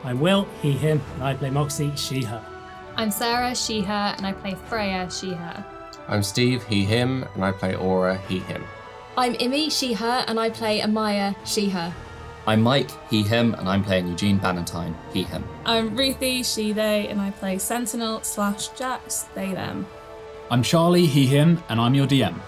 I'm Will, he, him, and I play Moxie, she, her. I'm Sarah, she, her, and I play Freya, she, her. I'm Steve, he, him, and I play Aura, he, him. I'm Imi, she, her, and I play Amaya, she, her. I'm Mike, he, him, and I'm playing Eugene Bannatyne, he, him. I'm Ruthie, she, they, and I play Sentinel/Jax, they, them. I'm Charlie, he, him, and I'm your DM.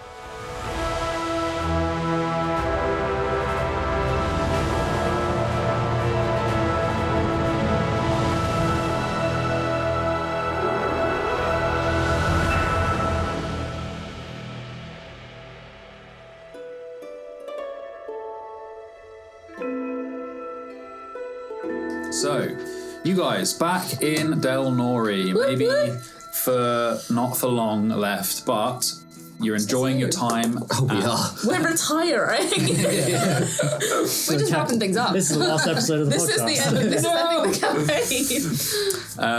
So, you guys back in Delnori, maybe not for long left, but you're enjoying your time. Oh, we are. We're retiring. We're just wrapping things up. This is the last episode of the This podcast. is the end. This is ending the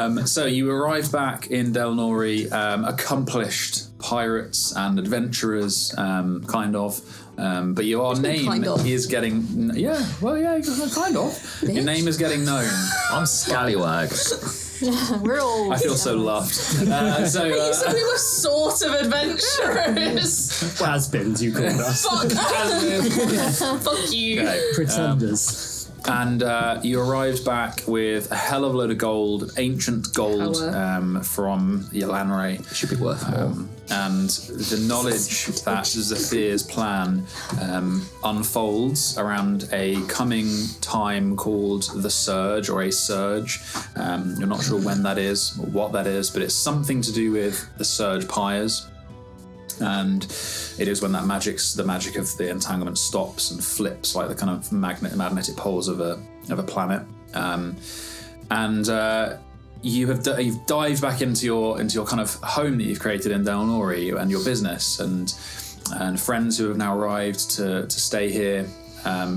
campaign. So you arrived back in Delnori, accomplished pirates and adventurers, kind of. But your name is getting... kind of. Your name is getting known. I'm Scallywag. We're all... I feel so loved. So You said we were sort of adventurers. Has-beens, you called us. Fuck you. okay. Pretenders. And you arrived back with a hell of a load of gold, ancient gold from Yalanre. Should be worth more. And the knowledge that Xethir's plan unfolds around a coming time called the Surge, or a Surge. You're not sure when that is or what that is, but it's something to do with the surgepyres. And it is when the magic of the entanglement stops and flips like the kind of magnetic poles of a planet. You've dived back into your kind of home that you've created in Delnori and your business and friends who have now arrived to stay here.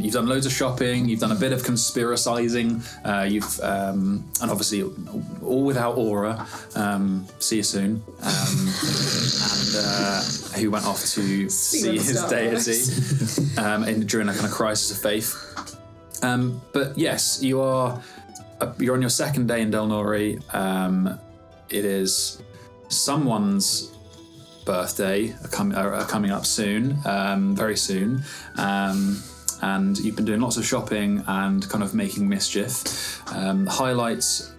You've done loads of shopping. You've done a bit of conspiracizing. And obviously all without Aura. See you soon. Who went off to see his deity during a kind of crisis of faith. But yes, you're on your second day in Delnori. It is someone's birthday coming up soon, very soon. And you've been doing lots of shopping and kind of making mischief. Highlights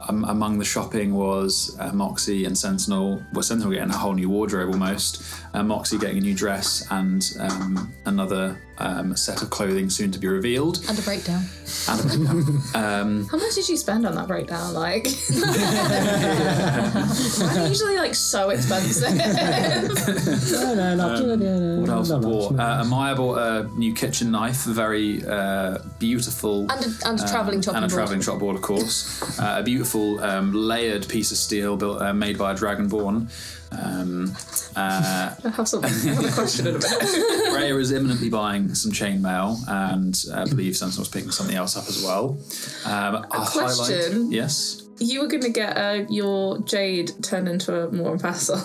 among the shopping was Moxie and Sentinel. Well, Sentinel getting a whole new wardrobe almost. Moxie getting a new dress and another set of clothing soon to be revealed. And a breakdown. How much did you spend on that breakdown? Like, I'm usually so expensive. What else bought? Amaya bought a new kitchen knife, very beautiful. And a travelling chopping board. And a travelling chop board, of course. A beautiful layered piece of steel made by a dragonborn. I have a question in a minute. Freya is imminently buying some chainmail, and I believe Sentinel's picking something else up as well. A question. Yes. You were going to get your jade turned into a more impassel.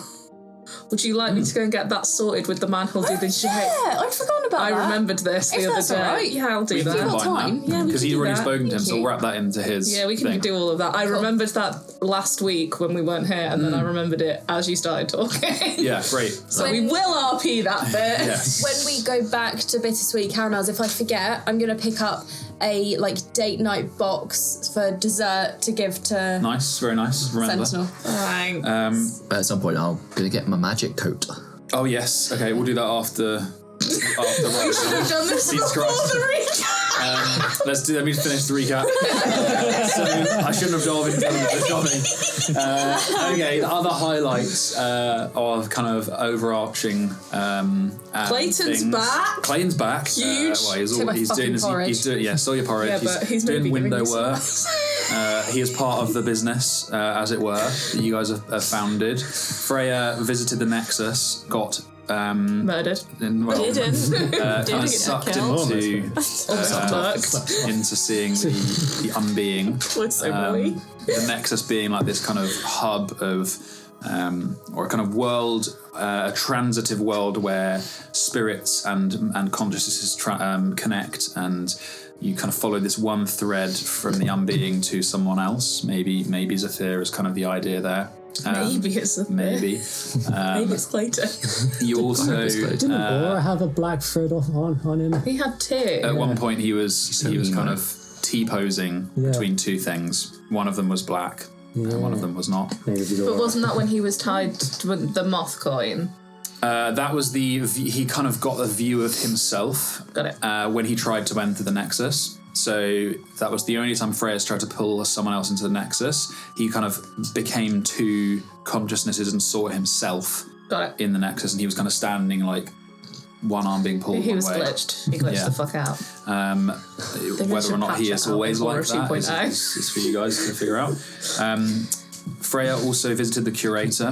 Would you like me to go and get that sorted with the man who'll do the jade? Yeah, I'd forgotten about that. I remembered this the other day. Right. Yeah, I'll do that. You've got time. Yeah, because he's already spoken to him, Thank so we'll you. wrap that into his. Yeah, we can thing. do all of that. I remembered that last week when we weren't here, and then I remembered it as you started talking. Yeah, great. So we will RP that bit. Yes. When we go back to Bittersweet Caramels, if I forget, I'm going to pick up a date night box for dessert to give to Nice, very nice. Remember. Sentinel. Thanks. At some point, I'm going to get my magic coat. Oh yes. Okay, we'll do that after. We should have done this Jesus before Christ. the recap. Let me finish the recap. So, I shouldn't have dove into the shopping. Okay, the other highlights of kind of overarching. Clayton's things. back. Clayton's back. Huge. Take my He's fucking doing porridge. he's doing stole your porridge. Yeah, but he's maybe doing giving window you some work. He is part of the business, as it were, that you guys have founded. Freya visited the Nexus, got Murdered. kind of sucked into seeing the unbeing. We're so bully. The Nexus being like this kind of hub of or a kind of world, a transitive world where spirits and consciousnesses connect, and you kind of follow this one thread from the unbeing to someone else. Maybe Xethir is kind of the idea there. Maybe it's a maybe. maybe it's Clayton. You also Didn't Aura have a black thread on him? He had two. at one point he was kind of T-posing Yeah. between two things. One of them was black, and one of them was not. Maybe the But Aura. wasn't that when he was tied to the moth coin? That was he kind of got a view of himself. Got it. When he tried to enter the Nexus. So that was the only time Freya's tried to pull someone else into the Nexus. He kind of became two consciousnesses and saw himself Got it. in the Nexus, and he was kind of standing like one arm being pulled He one was way. glitched. He glitched Yeah. the fuck out. Whether or not he patch is it out always before like that 2.0. is for you guys to figure out. Freya also visited the Curator,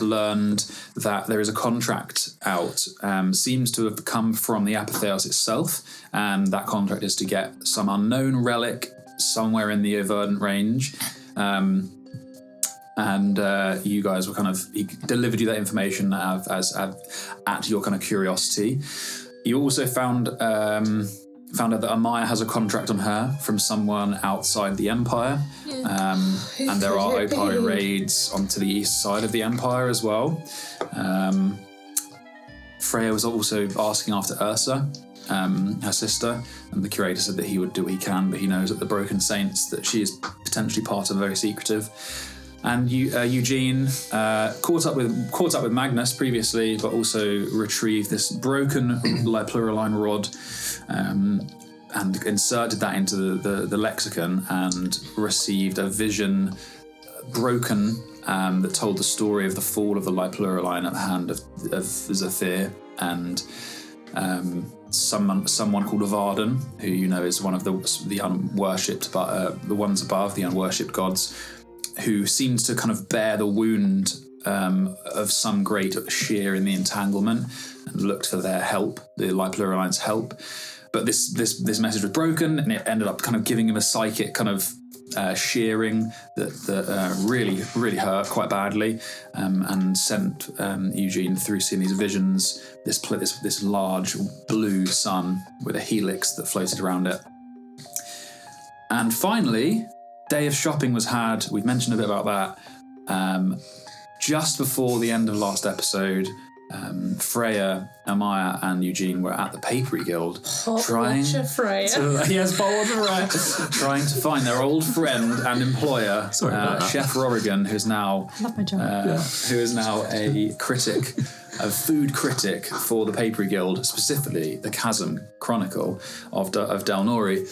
learned that there is a contract out, seems to have come from the Apotheos itself, and that contract is to get some unknown relic somewhere in the Evraen range. And you guys were he delivered you that information as at your kind of curiosity. You also found out that Amaya has a contract on her from someone outside the Empire. And there are Opari raids onto the east side of the Empire as well. Freya was also asking after Ursa, her sister, and the Curator said that he would do what he can, but he knows that the Broken Saints, that she is potentially part of very secretive. And Eugene caught up with Magnus previously, but also retrieved this broken pluraline rod and inserted that into the lexicon and received a vision broken that told the story of the fall of the pluraline at the hand of Xethir and someone called Varden, who you know is one of the unworshipped, but the ones above, the unworshipped gods, who seems to kind of bear the wound of some great shear in the Entanglement and looked for their help, the pluraline's help. But this message was broken, and it ended up kind of giving him a psychic kind of shearing that really, really hurt quite badly, and sent Eugene through seeing these visions, this large blue sun with a helix that floated around it. And finally, day of shopping was had. We've mentioned a bit about that. Just before the end of last episode, Freya, Amaya, and Eugene were at the Papery Guild trying to find their old friend and employer, Chef Rorigan, who's now a critic, a food critic for the Papery Guild, specifically the Chasm Chronicle of Delnori.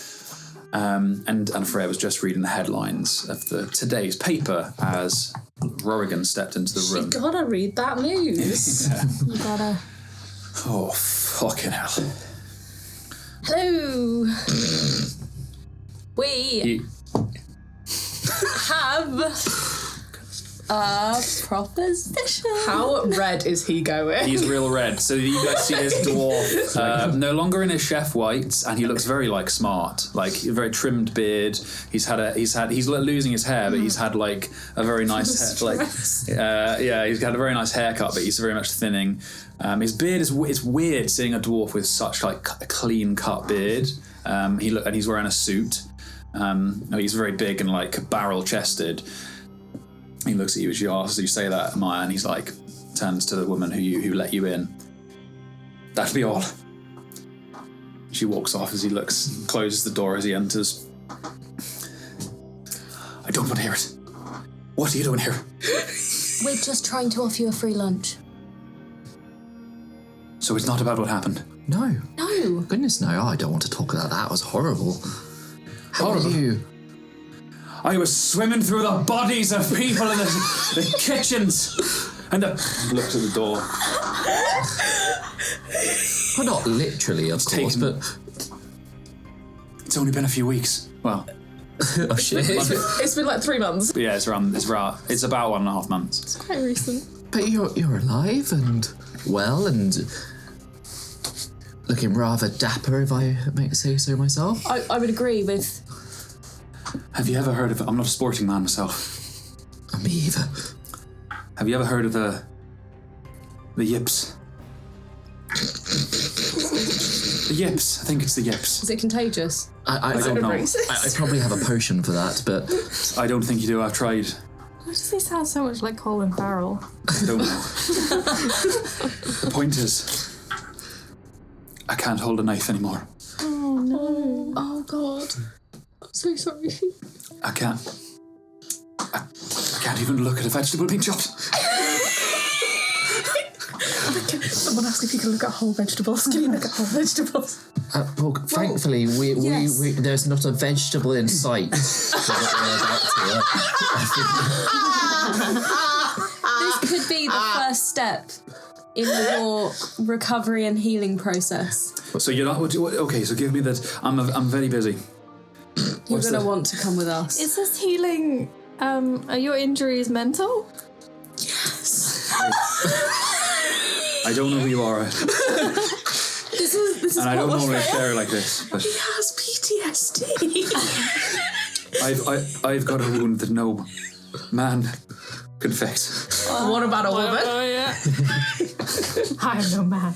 And Freya was just reading the headlines of today's paper as Rorigan stepped into the room. You gotta read that news. You gotta. Oh, fucking hell. Hello. We have a proposition. How red is he going? He's real red. So you guys see this dwarf, no longer in his chef whites, and he looks very smart, like a very trimmed beard. He's losing his hair, but he's had like a very nice he's had a very nice haircut, but he's very much thinning. His beard it's weird seeing a dwarf with such like a clean cut beard. And he's wearing a suit. He's very big and like barrel chested. He looks at you as you say that, Maya, and he's like, turns to the woman who let you in. That'll be all. She walks off as he closes the door as he enters. I don't want to hear it. What are you doing here? We're just trying to offer you a free lunch. So it's not about what happened. No. No. Goodness, no. I don't want to talk about that. It was horrible. How Horrible. are you? I was swimming through the bodies of people in the kitchens. And looked at the door. Well, not literally, of course, taken- but... It's only been a few weeks. Well, oh, shit. It's been like 3 months. yeah, it's about 1.5 months. It's quite recent. But you're alive and well and looking rather dapper, if I may say so myself. I would agree with. Have you ever heard of? I'm not a sporting man myself. Me either. Have you ever heard of the Yips? The yips. I think it's the yips. Is it contagious? I don't know. I probably have a potion for that, but I don't think you do. I've tried. Why does he sound so much like Colin Farrell? I don't know. The point is, I can't hold a knife anymore. Oh no. Oh God. I'm so sorry. I can't. I can't even look at a vegetable being chopped. Someone asked if you can look at whole vegetables. Can you look at whole vegetables? well, thankfully, we there's not a vegetable in sight. This could be the first step in your recovery and healing process. So you're not. Okay, so give me that. I'm very busy. You're going to want to come with us. Is this healing? Are your injuries mental? Yes. I don't know who you are. This is and I don't normally share like this. But He has PTSD. I've got a wound that no man can fix. What about a woman? Oh yeah. I am no man.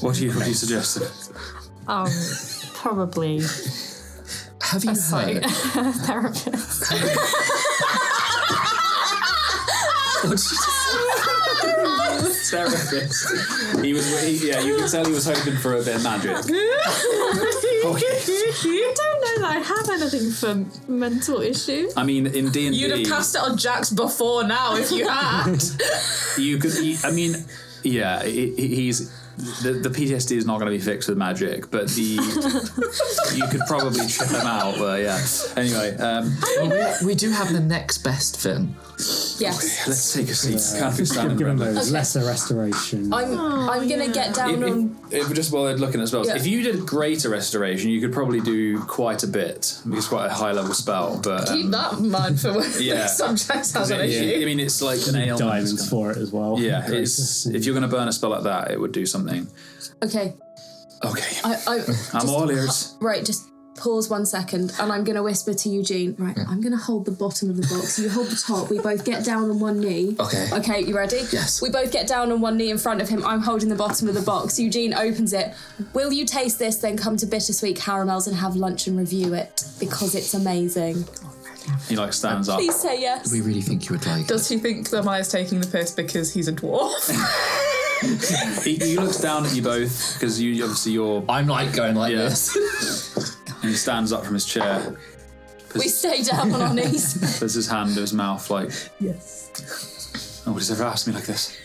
What do you suggest? Probably Have you heard? therapist. Therapist. You can tell he was hoping for a bit of magic. Okay. I don't know that I have anything for mental issues. I mean, in D&D... You'd have cast it on Jax before now if you had. You could... he's... The PTSD is not going to be fixed with magic, but you could probably check them out. But yeah. Anyway, we do have the next best thing. Yes. Let's take a seat. Can't be standing Give him around. a lesser restoration. I'm going to get down on... If just while they're looking at spells, Yeah. if you did greater restoration, you could probably do quite a bit. It's quite a high level spell, but Keep that in mind for when some Jax has an issue. I mean, it's like an ailment. Diamonds for it as well. Yeah, it's if you're going to burn a spell like that, it would do something. Okay. Okay, I'm all ears. Right, just pause 1 second, and I'm going to whisper to Eugene. Right, I'm going to hold the bottom of the box. You hold the top. We both get down on one knee. Okay. Okay, you ready? Yes. We both get down on one knee in front of him. I'm holding the bottom of the box. Eugene opens it. Will you taste this, then come to Bittersweet Caramels and have lunch and review it? Because it's amazing. He stands up. Please say yes. We really think you would like Does he think that Maya's taking the piss because he's a dwarf? He looks down at you both because you're. I'm going like this. And he stands up from his chair. We stay down on our knees. Puts his hand to his mouth like. Yes. Nobody's ever asked me like this.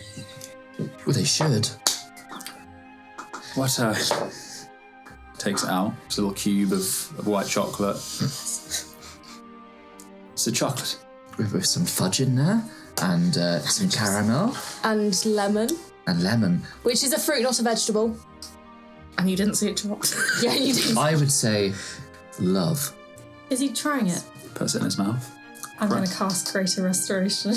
Well, they should. What? Takes it out. It's a little cube of white chocolate. It's a chocolate. With some fudge in there and some caramel And lemon, and lemon. which is a fruit, not a vegetable. And you didn't see it chopped. Yeah, you did. I would say love. Is he trying it? Puts it in his mouth. I'm going to cast Greater Restoration.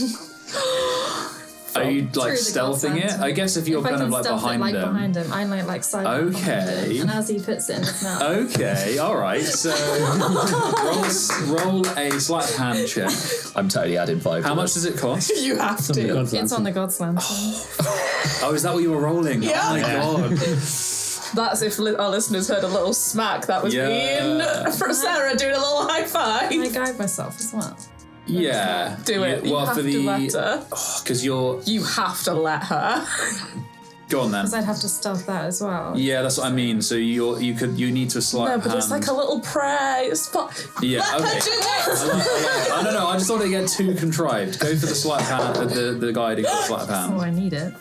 Are you Through the stealthing it? godsend. I guess if you're If I kind of can stealth behind it, him. behind him. I like side behind Okay. him. And as he puts it in his mouth. Okay, all right. So roll a sleight of hand check. I'm totally adding 5. How much does it cost? You have to. It's on the God's Lantern. Oh, is that what you were rolling? Yeah. Oh my god. That's if our listeners heard a little smack. That was me and Sarah doing a little high five. I guide myself as well. Yeah. Do it. You have to let her. Because you're. You have to let her. Go on then. Because I'd have to stealth that as well. Yeah, that's what I mean. So you need to sleight No, of but hand. it's like a little prayer. Yeah, Let okay. her do it. I don't know. I just thought it'd get too contrived. Go for the sleight of hand. The guiding for the sleight of hand. Oh, I need it.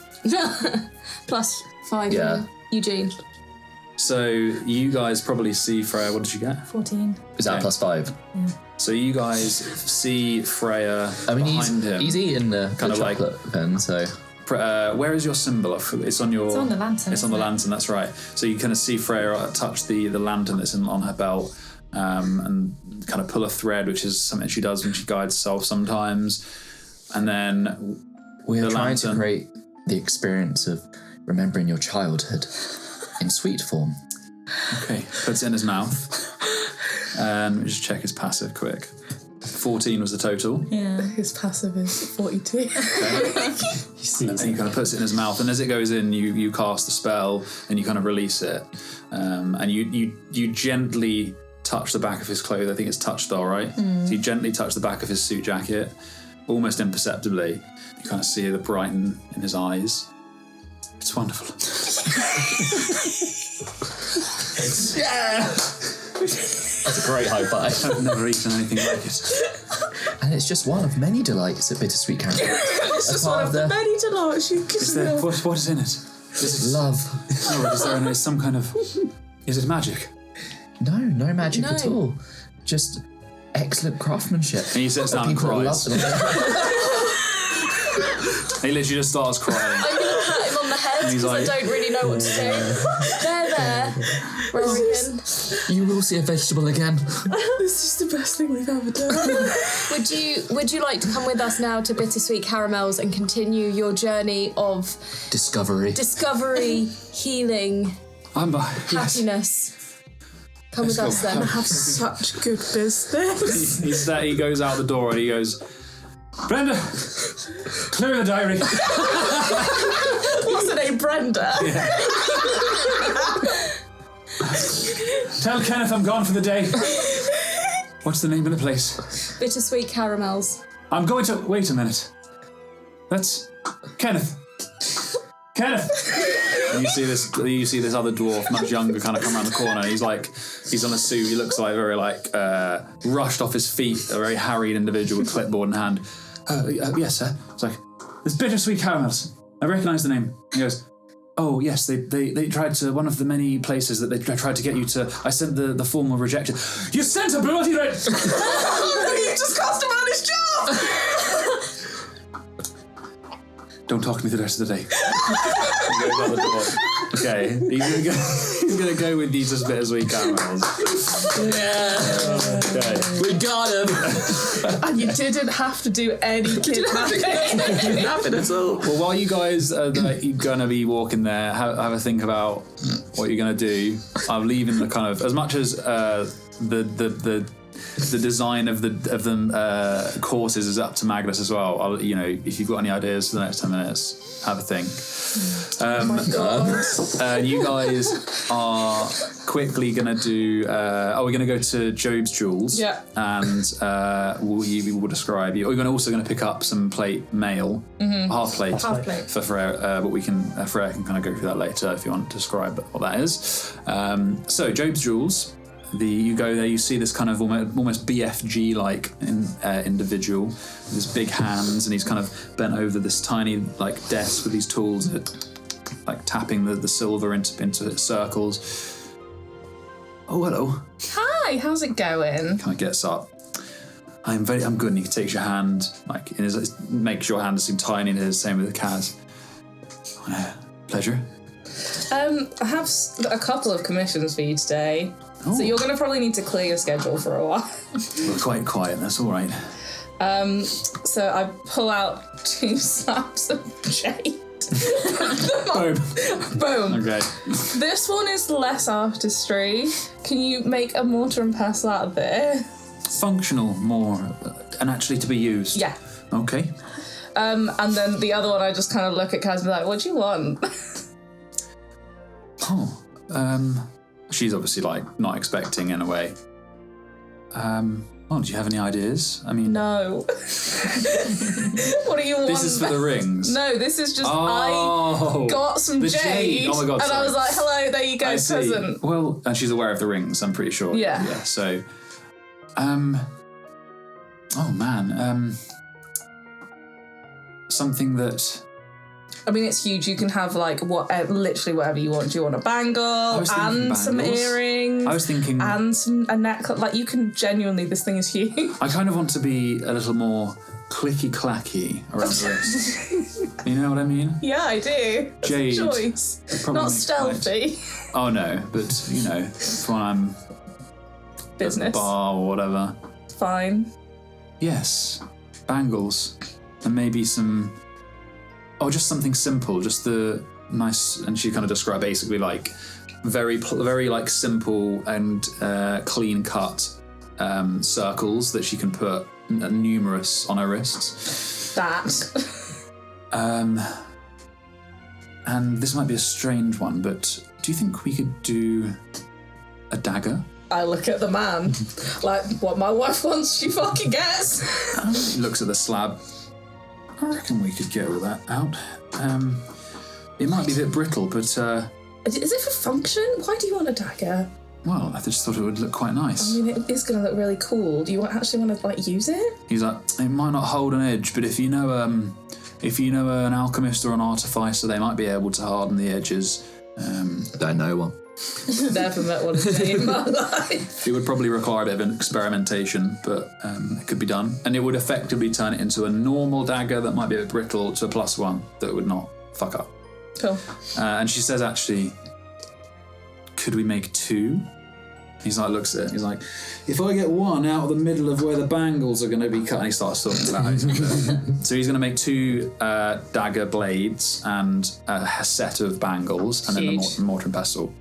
Plus 5. Yeah. Eugene. So you guys probably see Freya. What did you get? 14. Is that Okay. +5? So you guys see Freya I mean, behind him. he's eating the Kind of like- chocolate then, so... Where is your symbol? It's on your. It's on the lantern, It's on the isn't it? lantern. That's right. So you kind of see Freya touch the lantern that's on her belt, and kind of pull a thread, which is something she does when she guides herself sometimes. And then We are the trying to lantern. create the experience of remembering your childhood in sweet form. Okay, puts it in his mouth. And let me just check his passive quick. 14 was the total. Yeah. His passive is 42. And he kind of puts it in his mouth, and as it goes in, you cast the spell and you kind of release it, and you gently touch the back of his clothes. I think it's touch style, right? So you gently touch the back of his suit jacket, almost imperceptibly. You kind of see the brighten in his eyes. It's wonderful. That's a great high five. I've never eaten anything like it. And it's just one of many delights at Bittersweet Caramel. It's just one of the many delights you Is there, what is in it? Is it Love. No, is there some kind of... Is it magic? No magic at all. Just excellent craftsmanship. And he sits down and People cries. love them. He literally just starts crying. I'm gonna pat him on the head he's because like- I don't really know what to do. There, Rogan. You will see a vegetable again. This is the best thing we've ever done. Would you like to come with us now to Bittersweet Caramels and continue your journey of Discovery. healing, I'm by. Yes. happiness? Come Let's with us go. then. Have such good business. He goes out the door and he goes, Brenda, clear the diary. What's her name? Brenda. Tell Kenneth I'm gone for the day. What's the name of the place? Bittersweet Caramels. I'm going to... Wait a minute. That's... Kenneth. And you see this other dwarf, much younger, kind of come around the corner. He's on a suit. He looks like very rushed off his feet, a very harried individual with clipboard in hand. Yes, sir. It's like, it's Bittersweet Caramels. I recognise the name. He goes, oh, yes, they tried to, one of the many places that they tried to get you to, I sent the formal rejection. You sent a bloody red... You just cost him on his job. Don't talk to me the rest of the day. He goes out the door. Okay, he's gonna go with these as Bittersweet Caramels. Okay. We got him! And you didn't have to do any kidnapping at all. Well, while you guys are gonna be walking there, have a think about what you're gonna do. I'm leaving the kind of, as much as the design of the courses is up to Magnus as well. If you've got any ideas for the next 10 minutes, have a think. You guys are quickly gonna do. We're gonna go to Job's Jewels. Yeah. And we will describe you. We're also gonna pick up some plate mail, half plate for Freya. But Freya can kind of go through that later if you want to describe what that is. So Job's Jewels. You go there, you see this kind of almost BFG-like individual with his big hands, and he's kind of bent over this tiny desk with these tools, tapping the silver into circles. Oh, hello. Hi, how's it going? Kind of gets up. I'm good, and he takes your hand, makes your hand seem tiny, and it's the same with Kaz. Pleasure. I have a couple of commissions for you today. Oh. So you're going to probably need to clear your schedule for a while. We're quite quiet, that's all right. So I pull out 2 slabs of jade. Boom. Okay. This one is less artistry. Can you make a mortar and pestle out of this? Functional more, and actually to be used. Yeah. Okay. And then the other one, I just kind of look at Kaz and be like, what do you want? She's obviously not expecting in a way. Do you have any ideas? I mean, No. What do you want? this is for the rings. No, this is just Oh, I got some the jade. Oh my god! And Sorry. I was like, hello, there you go, I see. present. Well, and she's aware of the rings. I'm pretty sure. Yeah. Yeah. So, oh man. Something that. I mean, it's huge. You can have literally whatever you want. Do you want a bangle was thinking and some bangles. earrings? I was thinking. And a necklace. You can genuinely. This thing is huge. I kind of want to be a little more clicky clacky around the wrist. You know what I mean? Yeah, I do. It's Jade. a choice. Probably Not quite- stealthy. Oh no, but for when I'm at the Business. bar or whatever. Fine. Yes, bangles, and maybe some. Oh, just something simple, just the nice. And she kind of described basically very simple and clean cut circles that she can put numerous on her wrists. That. And this might be a strange one, but do you think we could do a dagger? I look at the man like, what my wife wants, she fucking gets. He looks at the slab. I reckon we could get all that out. It might be a bit brittle, but Is it for function? Why do you want a dagger? well, I just thought it would look quite nice. I mean, it is going to look really cool. Do you actually want to like use it? He's like, it might not hold an edge, but if you know an alchemist or an artificer, they might be able to harden the edges. Don't know one. Never met one a day in my life. It would probably require a bit of an experimentation, but it could be done. And it would effectively turn it into a normal dagger that might be a bit brittle to a +1 that would not fuck up. Cool. And she says, actually, could we make 2? He's like, looks at it, he's like, if I get 1 out of the middle of where the bangles are going to be cut, and he starts talking about how he's going to So he's going to make 2 dagger blades and a set of bangles, and then the mortar and pestle.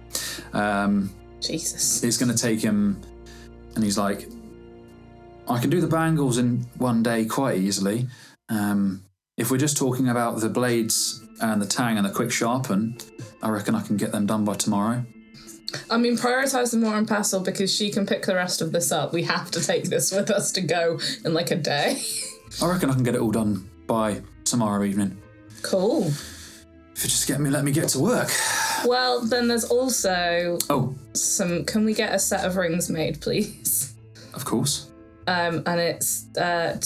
Jesus. It's going to take him, and he's like, I can do the bangles in 1 day quite easily. If we're just talking about the blades and the tang and the quick sharpen, I reckon I can get them done by tomorrow. I mean, prioritise the mortar and pestle because she can pick the rest of this up. We have to take this with us to go in like a day. I reckon I can get it all done by tomorrow evening. Cool. If you just let me get to work. Well, then there's also Oh, can we get a set of rings made, please? of course. And it's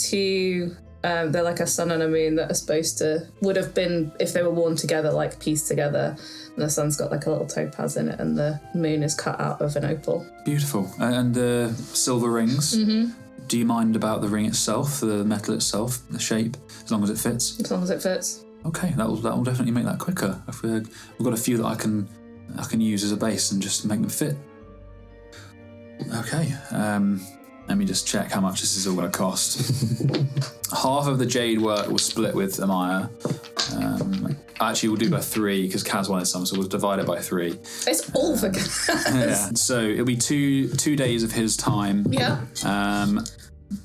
2, they're like a sun and a moon that are supposed to, would have been, if they were worn together, like pieced together. And the sun's got like a little topaz in it and the moon is cut out of an opal. Beautiful. And the silver rings. Mm-hmm. Do you mind about the ring itself, the metal itself, the shape, as long as it fits? As long as it fits. Okay, that will definitely make that quicker. We've got a few that I can use as a base and just make them fit. Okay, let me just check how much this is all going to cost. Half of the jade work will split with Amaya. Actually, we'll do by 3 because Kaz wanted some, so we'll divide it by 3. It's all for Kaz. Yeah. So it'll be two days of his time. Yeah.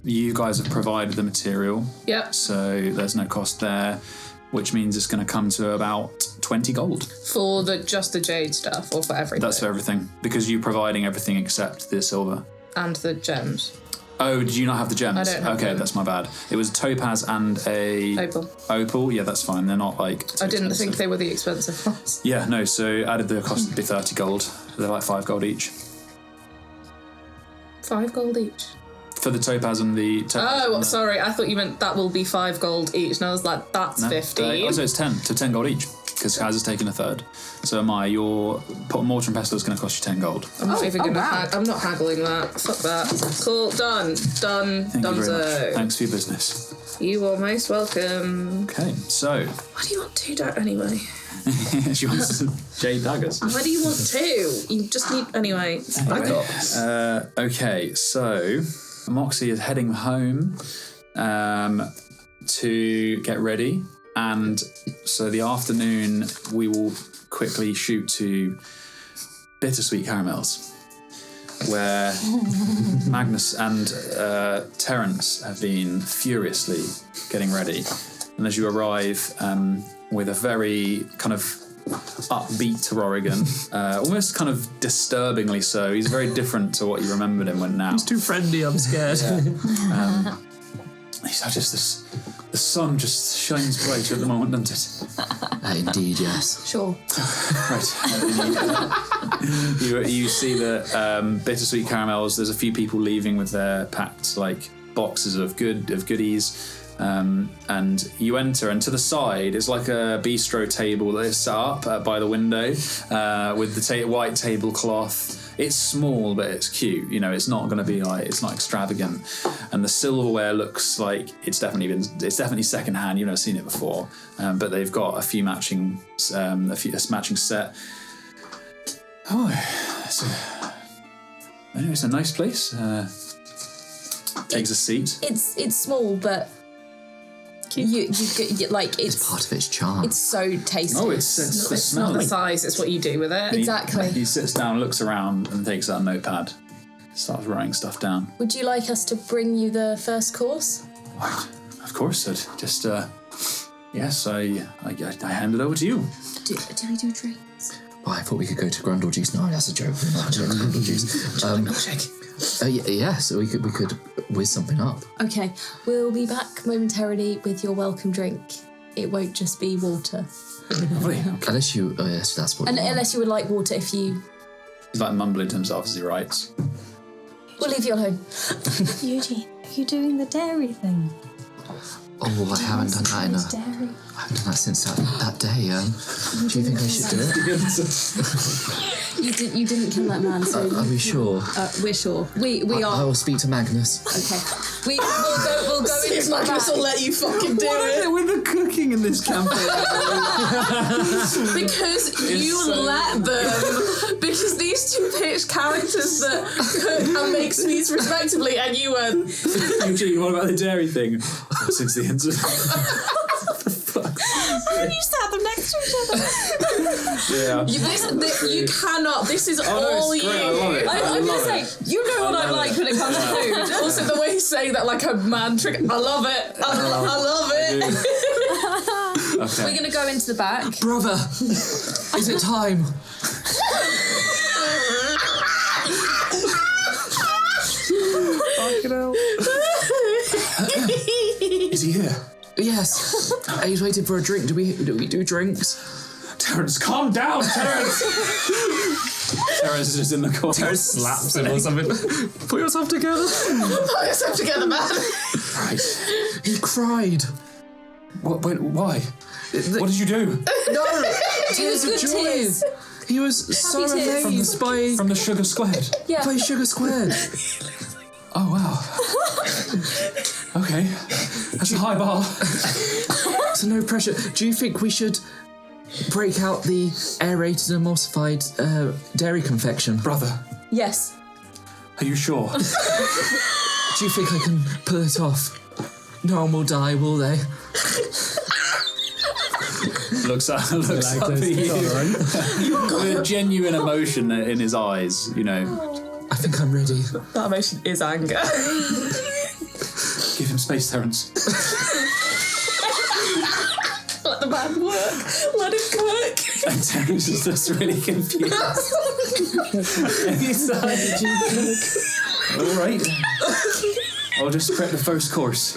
You guys have provided the material. Yeah. So there's no cost there, which means it's going to come to about 20 gold. For just the jade stuff or for everything? That's for everything, because you're providing everything except the silver. And the gems. Oh, did you not have the gems? I don't have Okay, them. that's my bad. It was topaz and a... Opal. Opal? Yeah, that's fine. They're not like... I didn't expensive. think they were the expensive ones. Yeah, no, so added the cost to be 30 gold. They're like 5 gold each. 5 gold each. For the topaz and the... Sorry, I thought you meant that will be 5 gold each, and I was like, that's 15. So it's 10, so 10 gold each, because Kaz has taken a third. So your mortar and pestle is going to cost you 10 gold. I'm not even gonna. I'm not haggling that. Fuck that. Cool. Done. Thank you very much. Dunzo. Thanks for your business. You are most welcome. Okay, so... Why do you want 2 anyway? she wants some jade daggers. Why do you want 2? You just need anyway. Back up. Okay, so Moxie is heading home to get ready, and so the afternoon we will quickly shoot to Bittersweet Caramels, where Magnus and Terence have been furiously getting ready, and as you arrive with a very kind of upbeat Rorigan, almost kind of disturbingly so. He's very different to what you remembered him when now. He's too friendly, I'm scared. He's just this. The sun just shines brighter at the moment, doesn't it? Indeed, yes. Sure. Right. You see that Bittersweet Caramels. There's a few people leaving with their packed like boxes of goodies. And you enter, and to the side is like a bistro table that is set up by the window with the white tablecloth. It's small, but it's cute. You know, it's not going to be like, it's not extravagant. And the silverware looks like it's definitely secondhand. You've never seen it before, but they've got a matching set. Oh, it's a nice place. Takes a seat. It's small, but you like It's part of its charm. It's so tasty. Oh, it's the It's smell. not the size, it's what you do with it. Exactly. He sits down, looks around, and takes out a notepad. Starts writing stuff down. Would you like us to bring you the first course? Right. Of course, I'd just, yes, I hand it over to you. Do we do drinks? Oh, I thought we could go to Grundle Juice. No, that's a joke. We're not doing Grundle Juice. Yes, we could whiz something up. Okay, we'll be back momentarily with your welcome drink. It won't just be water. Lovely. Unless you, yes, that's what. Unless you would like water, if you... He's like mumbling to himself as he writes. We'll leave you alone. Eugene, are you doing the dairy thing? Oh, I haven't done that Dairy. I haven't done that since that day. Do you think I should do it? You didn't kill that man, so... Are we sure? We're sure. We I are... will speak to Magnus. Okay. We'll go into the Magnus will back. let you fucking do What is it. it with the cooking in this campaign? Because you let them. Because these two pitch characters that cook and make sweets respectively, and you went. Eugene, what about the dairy thing? Since the incident. And you sat them next to each other. Yeah. You cannot. This is all it's you. great, I love it. I'm love gonna say, you know what I like when it comes to food. Also, the way he's saying that like a man trick. I love it. I love it. Okay. We're going to go into the back. Brother, is it time? Is he here? Yes. He's waiting for a drink. Do we do drinks? Terrence, calm down, Terrence! Terrence is just in the corner. Terrence slaps him or something. Put yourself together. Put yourself together, man. Right. He cried. What? Wait, why? What did you do? No, tears of good joy. tears. He was so tears. amazed by From the Sugar Squared. Yeah. Sugar Squared. Oh wow. Okay, that's a high bar. So no pressure. Do you think we should break out the aerated emulsified dairy confection? Brother, Yes. are you sure? Do you think I can pull it off? No one will die, will they? looks up at you with genuine emotion in his eyes. You know, I think I'm ready. That emotion is anger. give him space, Terrence. Let the man work. Let him cook. And Terrence is just really confused. He's like, all right. I'll just prep the first course.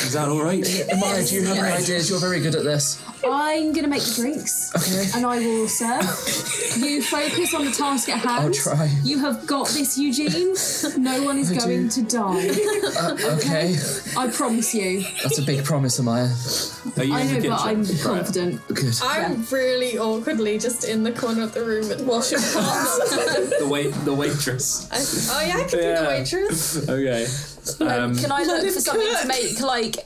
Is that all right? Maya, do you have any ideas? You're very good at this. I'm going to make the drinks. Okay. And I will serve. You focus on the task at hand. I'll try. You have got this, Eugene. No one is going to die. Okay. I promise you. That's a big promise, Amaya. Are you I in the know, kitchen? but I'm Right. confident. Good. I'm really awkwardly just in the corner of the room and washing pots. The waitress. Oh yeah, I can do the waitress. Okay. Can I look for something to make like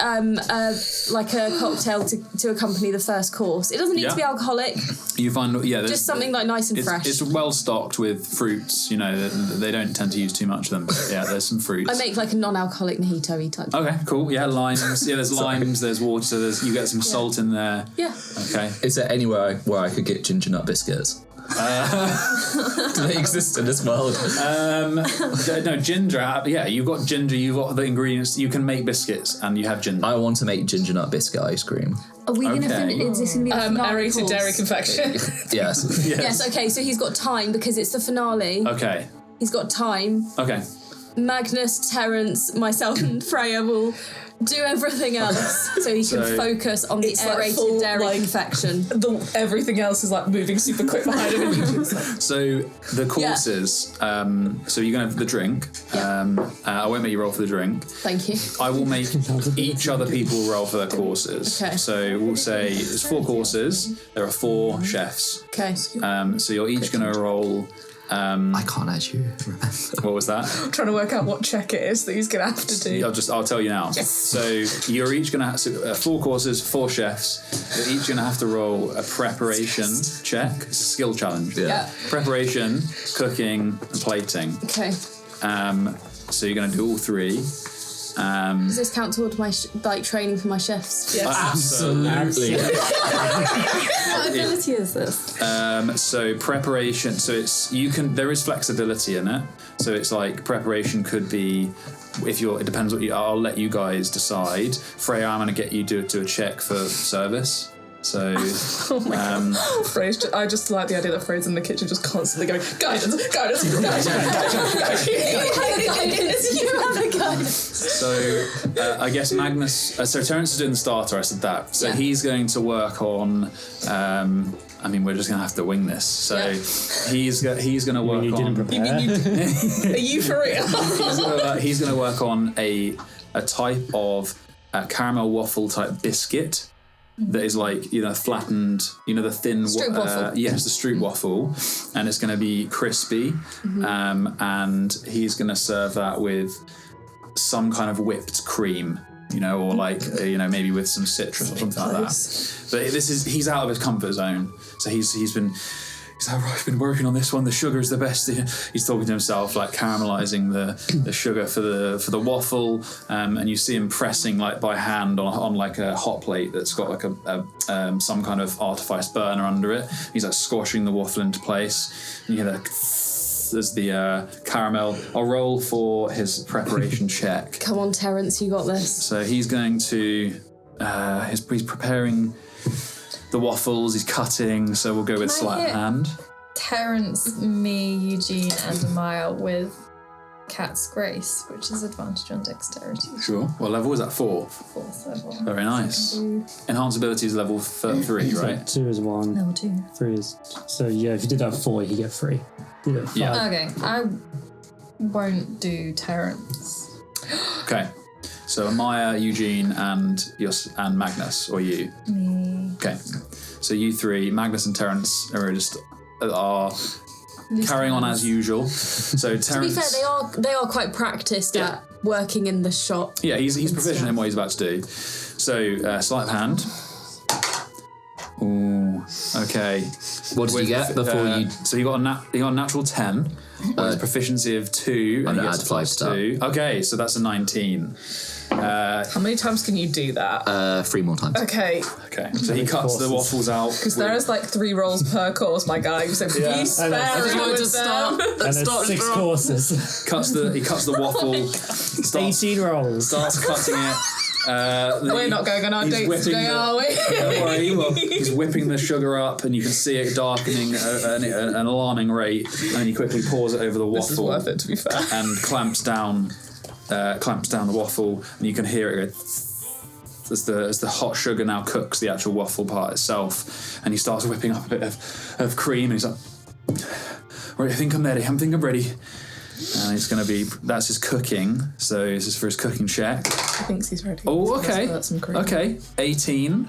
a cocktail to accompany the first course? It doesn't need to be alcoholic. You find Just something like nice and fresh. It's well stocked with fruits. You know, they don't tend to use too much of them. But yeah, there's some fruits. I make like a non-alcoholic mojito-y type. Okay, cool. Yeah, limes. Yeah, there's limes. There's water. You get some salt in there. Yeah. Okay. Is there anywhere where I could get ginger nut biscuits? Do they exist in this world? No, ginger. Yeah, you've got ginger. You've got the ingredients. You can make biscuits, and you have ginger. I want to make ginger nut biscuit ice cream. Are we going to Okay. finish? Is this going to be the finale Aerated course? dairy confection. Yes. Yes. Okay. So he's got time because it's the finale. Okay. He's got time. Okay. Magnus, Terrence, myself, and Freya will do everything else so he can focus on the It's like aerated full, dairy like- confection. Everything else is like moving super quick behind him. And you just like, So the courses. So you're gonna have the drink. I won't make you roll for the drink. Thank you. I will make each other people roll for their courses. Okay. So we'll say it's 4 courses. There are 4 chefs. Okay. So you're each going to roll. I can't actually remember. What was that? trying to work out what check it is that he's going to have to do. I'll tell you now. Yes. So you're each going to have 4 courses, 4 chefs. You're each going to have to roll a preparation check. It's a skill challenge. Yeah. Preparation, cooking, and plating. Okay. So you're going to do all 3. Does this count toward my training for my chefs? Yes. Absolutely. What ability is this? So preparation. So there is flexibility in it. So it's like preparation could be, it depends what I'll let you guys decide. Freya, I'm going to get you to do a check for service. So, Freya's I just like the idea that Freya's in the kitchen just constantly going, guidance. You have a guidance. So, I guess Magnus. So Terence is doing the starter. I said that. So he's going to work on. We're just going to have to wing this. So he's going to work You didn't on. prepare. Are you for real? He's going to work on a type of caramel waffle type biscuit. That is like, flattened, the thin... Stroop waffle. Yes, the stroop waffle. And it's going to be crispy. And he's going to serve that with some kind of whipped cream, or like, maybe with some citrus or something like that. But he's out of his comfort zone. So he's I've been working on this one. The sugar is the best. He's talking to himself, like caramelizing the sugar for the waffle, and you see him pressing like by hand on like a hot plate that's got like a some kind of artifice burner under it. He's like squashing the waffle into place. And you hear there's the caramel. I'll roll for his preparation check. Come on, Terence, you got this. So he's going to he's preparing the waffles, he's cutting, so we'll go with sleight of hand. Terence, me, Eugene, and Amaya with Cat's Grace, which is advantage on dexterity. Sure. What level is that? 4? 4th level. Very nice. Enhance ability is level 3, right? 2 is 1. Level 2. 3 is... So yeah, if you did that 4, you get 3. You did 5. Yeah. Okay, I won't do Terence. Okay. So Amaya, Eugene, and Magnus, or you. Me. Okay. So you 3, Magnus and Terence are carrying on as usual. So Terence. To be fair, they are quite practiced at working in the shop. Yeah, he's proficient in what he's about to do. So sleight of hand. Ooh. Okay. What did you get before you? So he got a natural 10. His proficiency of 2. I'm and he gonna gets add plus 5 to 2. Okay, so that's a 19. How many times can you do that? 3 more times. Okay, So he cuts the waffles out. because there is like 3 rolls per course, my guy. So be sparing with them. And there's 6 courses. He cuts the waffle. 18 rolls. Starts cutting it. We're not going on our dates today, are we? Don't worry. Well, he's whipping the sugar up, and you can see it darkening at an alarming rate. And he quickly pours it over the waffle. This is worth it, to be fair. And clamps down the waffle, and you can hear it go as the hot sugar now cooks the actual waffle part itself. And he starts whipping up a bit of cream, and he's like, right, I think I'm ready. And it's going to be, that's his cooking. So this is for his cooking check. He thinks he's ready. Oh, okay. That's some cream. Okay, 18.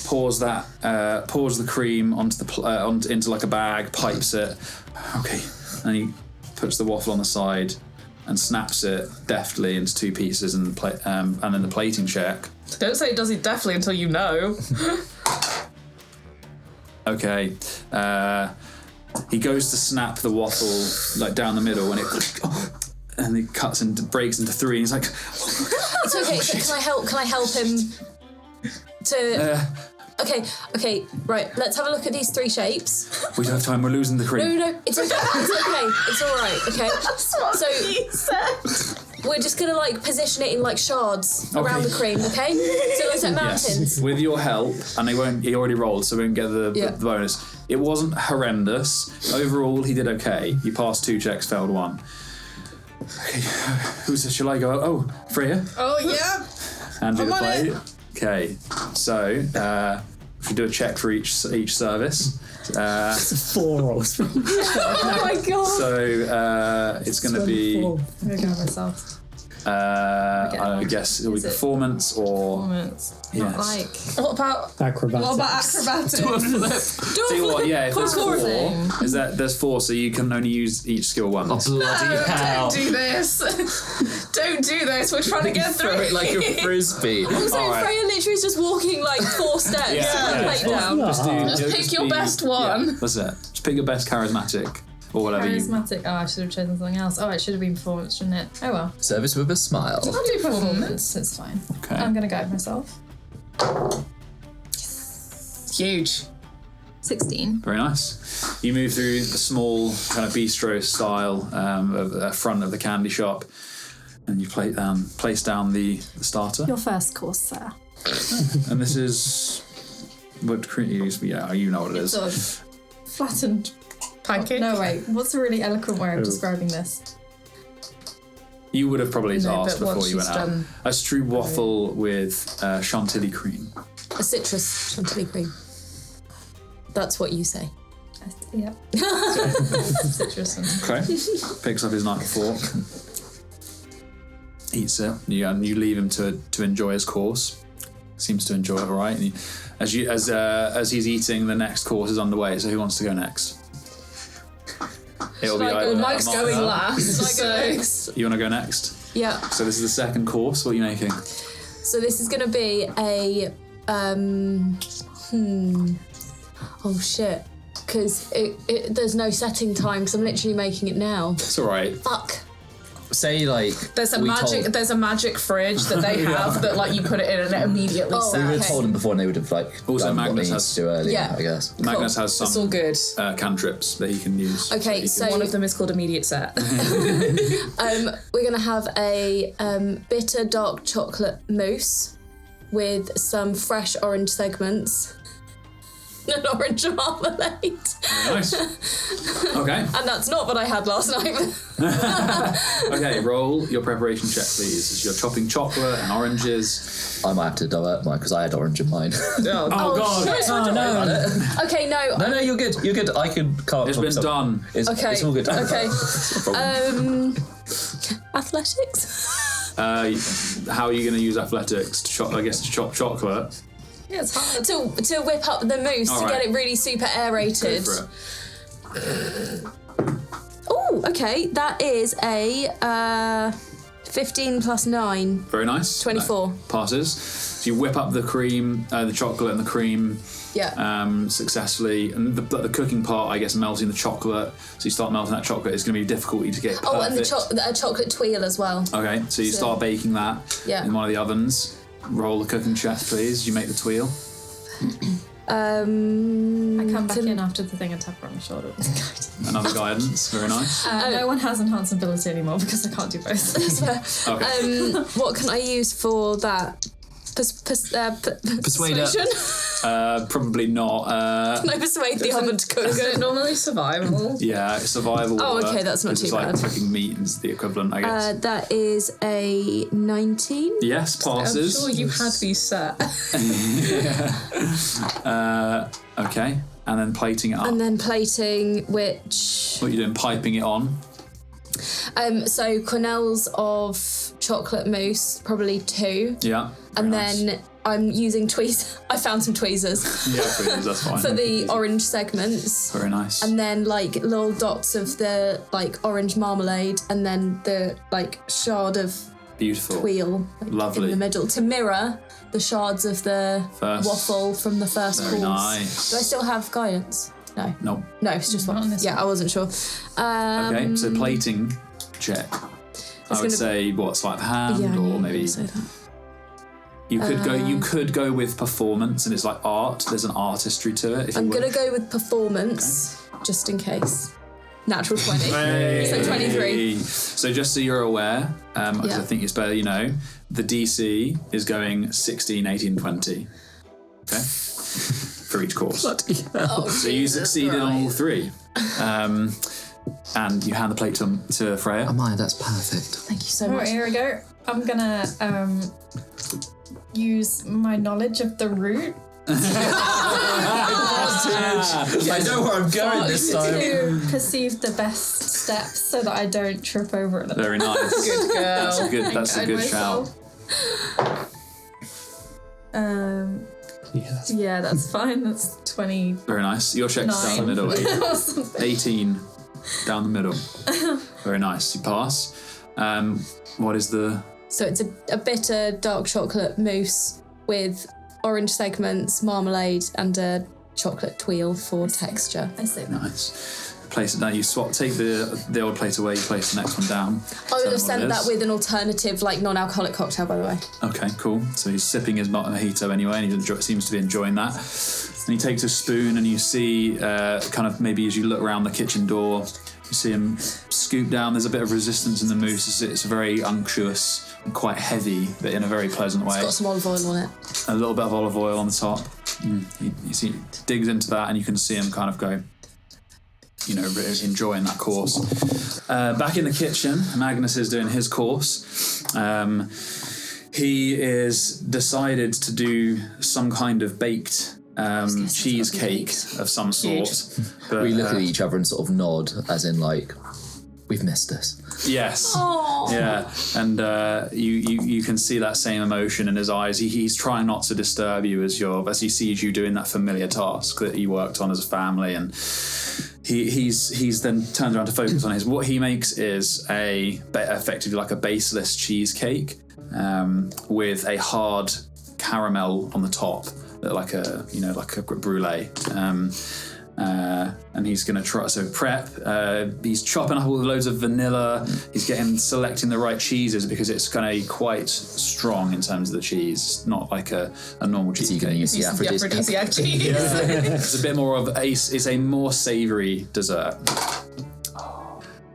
Pours the cream into like a bag, pipes it. Okay, and he puts the waffle on the side and snaps it deftly into 2 pieces, and then the plating check. Don't say it does it deftly until you know. Okay. He goes to snap the waffle like down the middle, and he breaks into 3, and he's like, It's okay. Can I help him to? Okay, right. Let's have a look at these 3 shapes. we don't have time. We're losing the cream. No, it's okay. It's all right. Okay. So we're just gonna like position it in like shards around the cream. Okay. So it looks like mountains. Yes. With your help, and he already rolled, so we won't get the bonus. It wasn't horrendous. Overall, he did okay. He passed 2 checks, failed 1. Okay, shall I go? Oh, Freya. Oh, yeah. And do the plate. Okay, so if you do a check for each service. 4 rolls. Oh my god. So it's going to be. I'm gonna go myself. I guess it'll be performance or. Performance. Yes. Like. What about Acrobatics. acrobatics? Tell you what, yeah, if there's 4, Parkour. is that there's 4, so you can only use each skill once. Oh, bloody hell. Don't do this. Don't do this. We're trying to get through Throw it like a frisbee. Also, Alright. Freya literally is just walking like 4 steps to put the plate down. Just pick your best one. Yeah, that's it. Just pick your best charismatic or whatever you. Charismatic. Oh, I should have chosen something else. Oh, it should have been performance, shouldn't it? Oh well. Service with a smile. I'll do performance. It's fine. Okay. I'm gonna guide myself. Huge. 16. Very nice. You move through the small kind of bistro style of the front of the candy shop, and you place down the starter. Your first course, sir. And this is what you use. Yeah, you know what it is. It's a flattened Pancake? No, wait. What's a really eloquent way of describing this? You would have probably No, asked but before once you went she's out. done- A strew waffle with chantilly cream. A citrus chantilly cream. That's what you say. Yep. Citrus and Okay. Picks up his knife and fork. Eats it. You leave him to enjoy his course. Seems to enjoy it all right. And as he's eating, the next course is underway. So who wants to go next? It'll be either Mike's going last. So. You want to go next? Yeah. So this is the second course. What are you making? So this is going to be a oh shit, because there's no setting time because I'm literally making it now. It's all right. Fuck. Say like There's a magic fridge that they have that like you put it in and it immediately Oh, we would have sets. told him before, and they would have like Also, done what Magnus they has- needed to do earlier. Yeah. I guess. Magnus has It's all some good. cantrips that he can use. Okay, so One of them is called immediate set. we're going to have a bitter dark chocolate mousse with some fresh orange segments and orange marmalade. Nice. Okay. And that's not what I had last night. Okay, roll your preparation check, please. As you're chopping chocolate and oranges. I might have to divert mine because I had orange in mine. Oh God! Oh no! Okay, no. No, you're good. You're good. I can carve. It's been done. It's, Okay. it's all good. Okay. No problem. Athletics? How are you going to use athletics to chop? I guess to chop chocolate. yeah, it's hard. To whip up the mousse All to right. get it really super Go aerated. for it. Oh, okay. That is a 15 plus 9. Very nice. 24. That passes. So you whip up the cream, the chocolate and the cream Yeah. successfully, and the cooking part, I guess, melting the chocolate. So you start melting that chocolate. It's going to be difficulty to get perfect. Oh, and the chocolate twirl as well. Okay, so you start baking that Yeah. in one of the ovens. Roll the cooking check, please. You make the twirl. I come back in after the thing and tap her on the shoulder. Another guidance. Very nice. No one has enhanced ability anymore because I can't do both. Okay. What can I use for that? Persuader. Persuasion? Probably not. Can I persuade the oven to cook? Is it normally survival? Yeah, survival. Oh, would okay, work, that's not 'cause too it's bad. like cooking meat is the equivalent, I guess. That is a 19. Yes, passes. I'm sure you had these set. Okay, and then plating it up. And then plating, which... What are you doing? Piping it on. So quenelles of chocolate mousse, probably 2. Yeah. And very nice. then I'm using tweezers. I found some tweezers Yeah, please, that's fine. for the orange segments. Very nice. And then like little dots of the like orange marmalade, and then the like shard of Beautiful. wheel like, Lovely. in the middle to mirror the shards of the First. waffle from the first Very course. nice. Do I still have guidance? No. Nope. No, it's just Not on one. this Yeah, I wasn't sure. Okay, so plating check. I would gonna- say what, sleight of hand, Yeah, I or knew maybe you say that. you could go with performance, and it's like art. There's an artistry to it. If I'm you gonna wish. go with performance, just in case. Natural 20. Hey. So 23. So just so you're aware, because Yeah. I think it's better you know, the DC is going 16, 18, 20. Okay? For each course. Oh, So you succeeded on all 3. And you hand the plate to Freya. Oh my, that's perfect. thank you so Alright, much. here we go. I'm gonna use my knowledge of the route I know where I'm going this time. to perceive the best steps so that I don't trip over it. Very nice. Good girl. That's a Guide good shout. myself. Yeah, that's fine. That's 20. Very nice. Your check's down the middle. or something. 18 down the middle. Very nice. You pass. What is the... So it's a bitter dark chocolate mousse with orange segments, marmalade, and a chocolate twirl for texture. I say that. Nice. Place it down. You take the old plate away. You place the next one down. I would have sent that with an alternative, like non-alcoholic cocktail, by the way. Okay, cool. So he's sipping his mojito anyway, and he seems to be enjoying that. And he takes a spoon, and you see, kind of maybe as you look around the kitchen door, you see him scoop down. There's a bit of resistance in the mousse. It's very unctuous and quite heavy, but in a very pleasant way. It's got some olive oil on it. A little bit of olive oil on the top. You see, he digs into that, and you can see him kind of go, enjoying that course. Back in the kitchen, Magnus is doing his course. He is decided to do some kind of baked cheesecake of some sort. But, We look at each other and sort of nod, as in like, we've missed this. Yes. Aww. Yeah, and you can see that same emotion in his eyes. He's trying not to disturb you as he sees you doing that familiar task that he worked on as a family, and he's then turned around to focus on his. What he makes is effectively like a baseless cheesecake with a hard caramel on the top, like a brulee. And he's going to try. So prep. He's chopping up all the loads of vanilla. He's selecting the right cheeses because it's going to be quite strong in terms of the cheese, not like a normal cheese. So you're going to use the aphrodisiac cheese. It's a bit more of it's a more savoury dessert.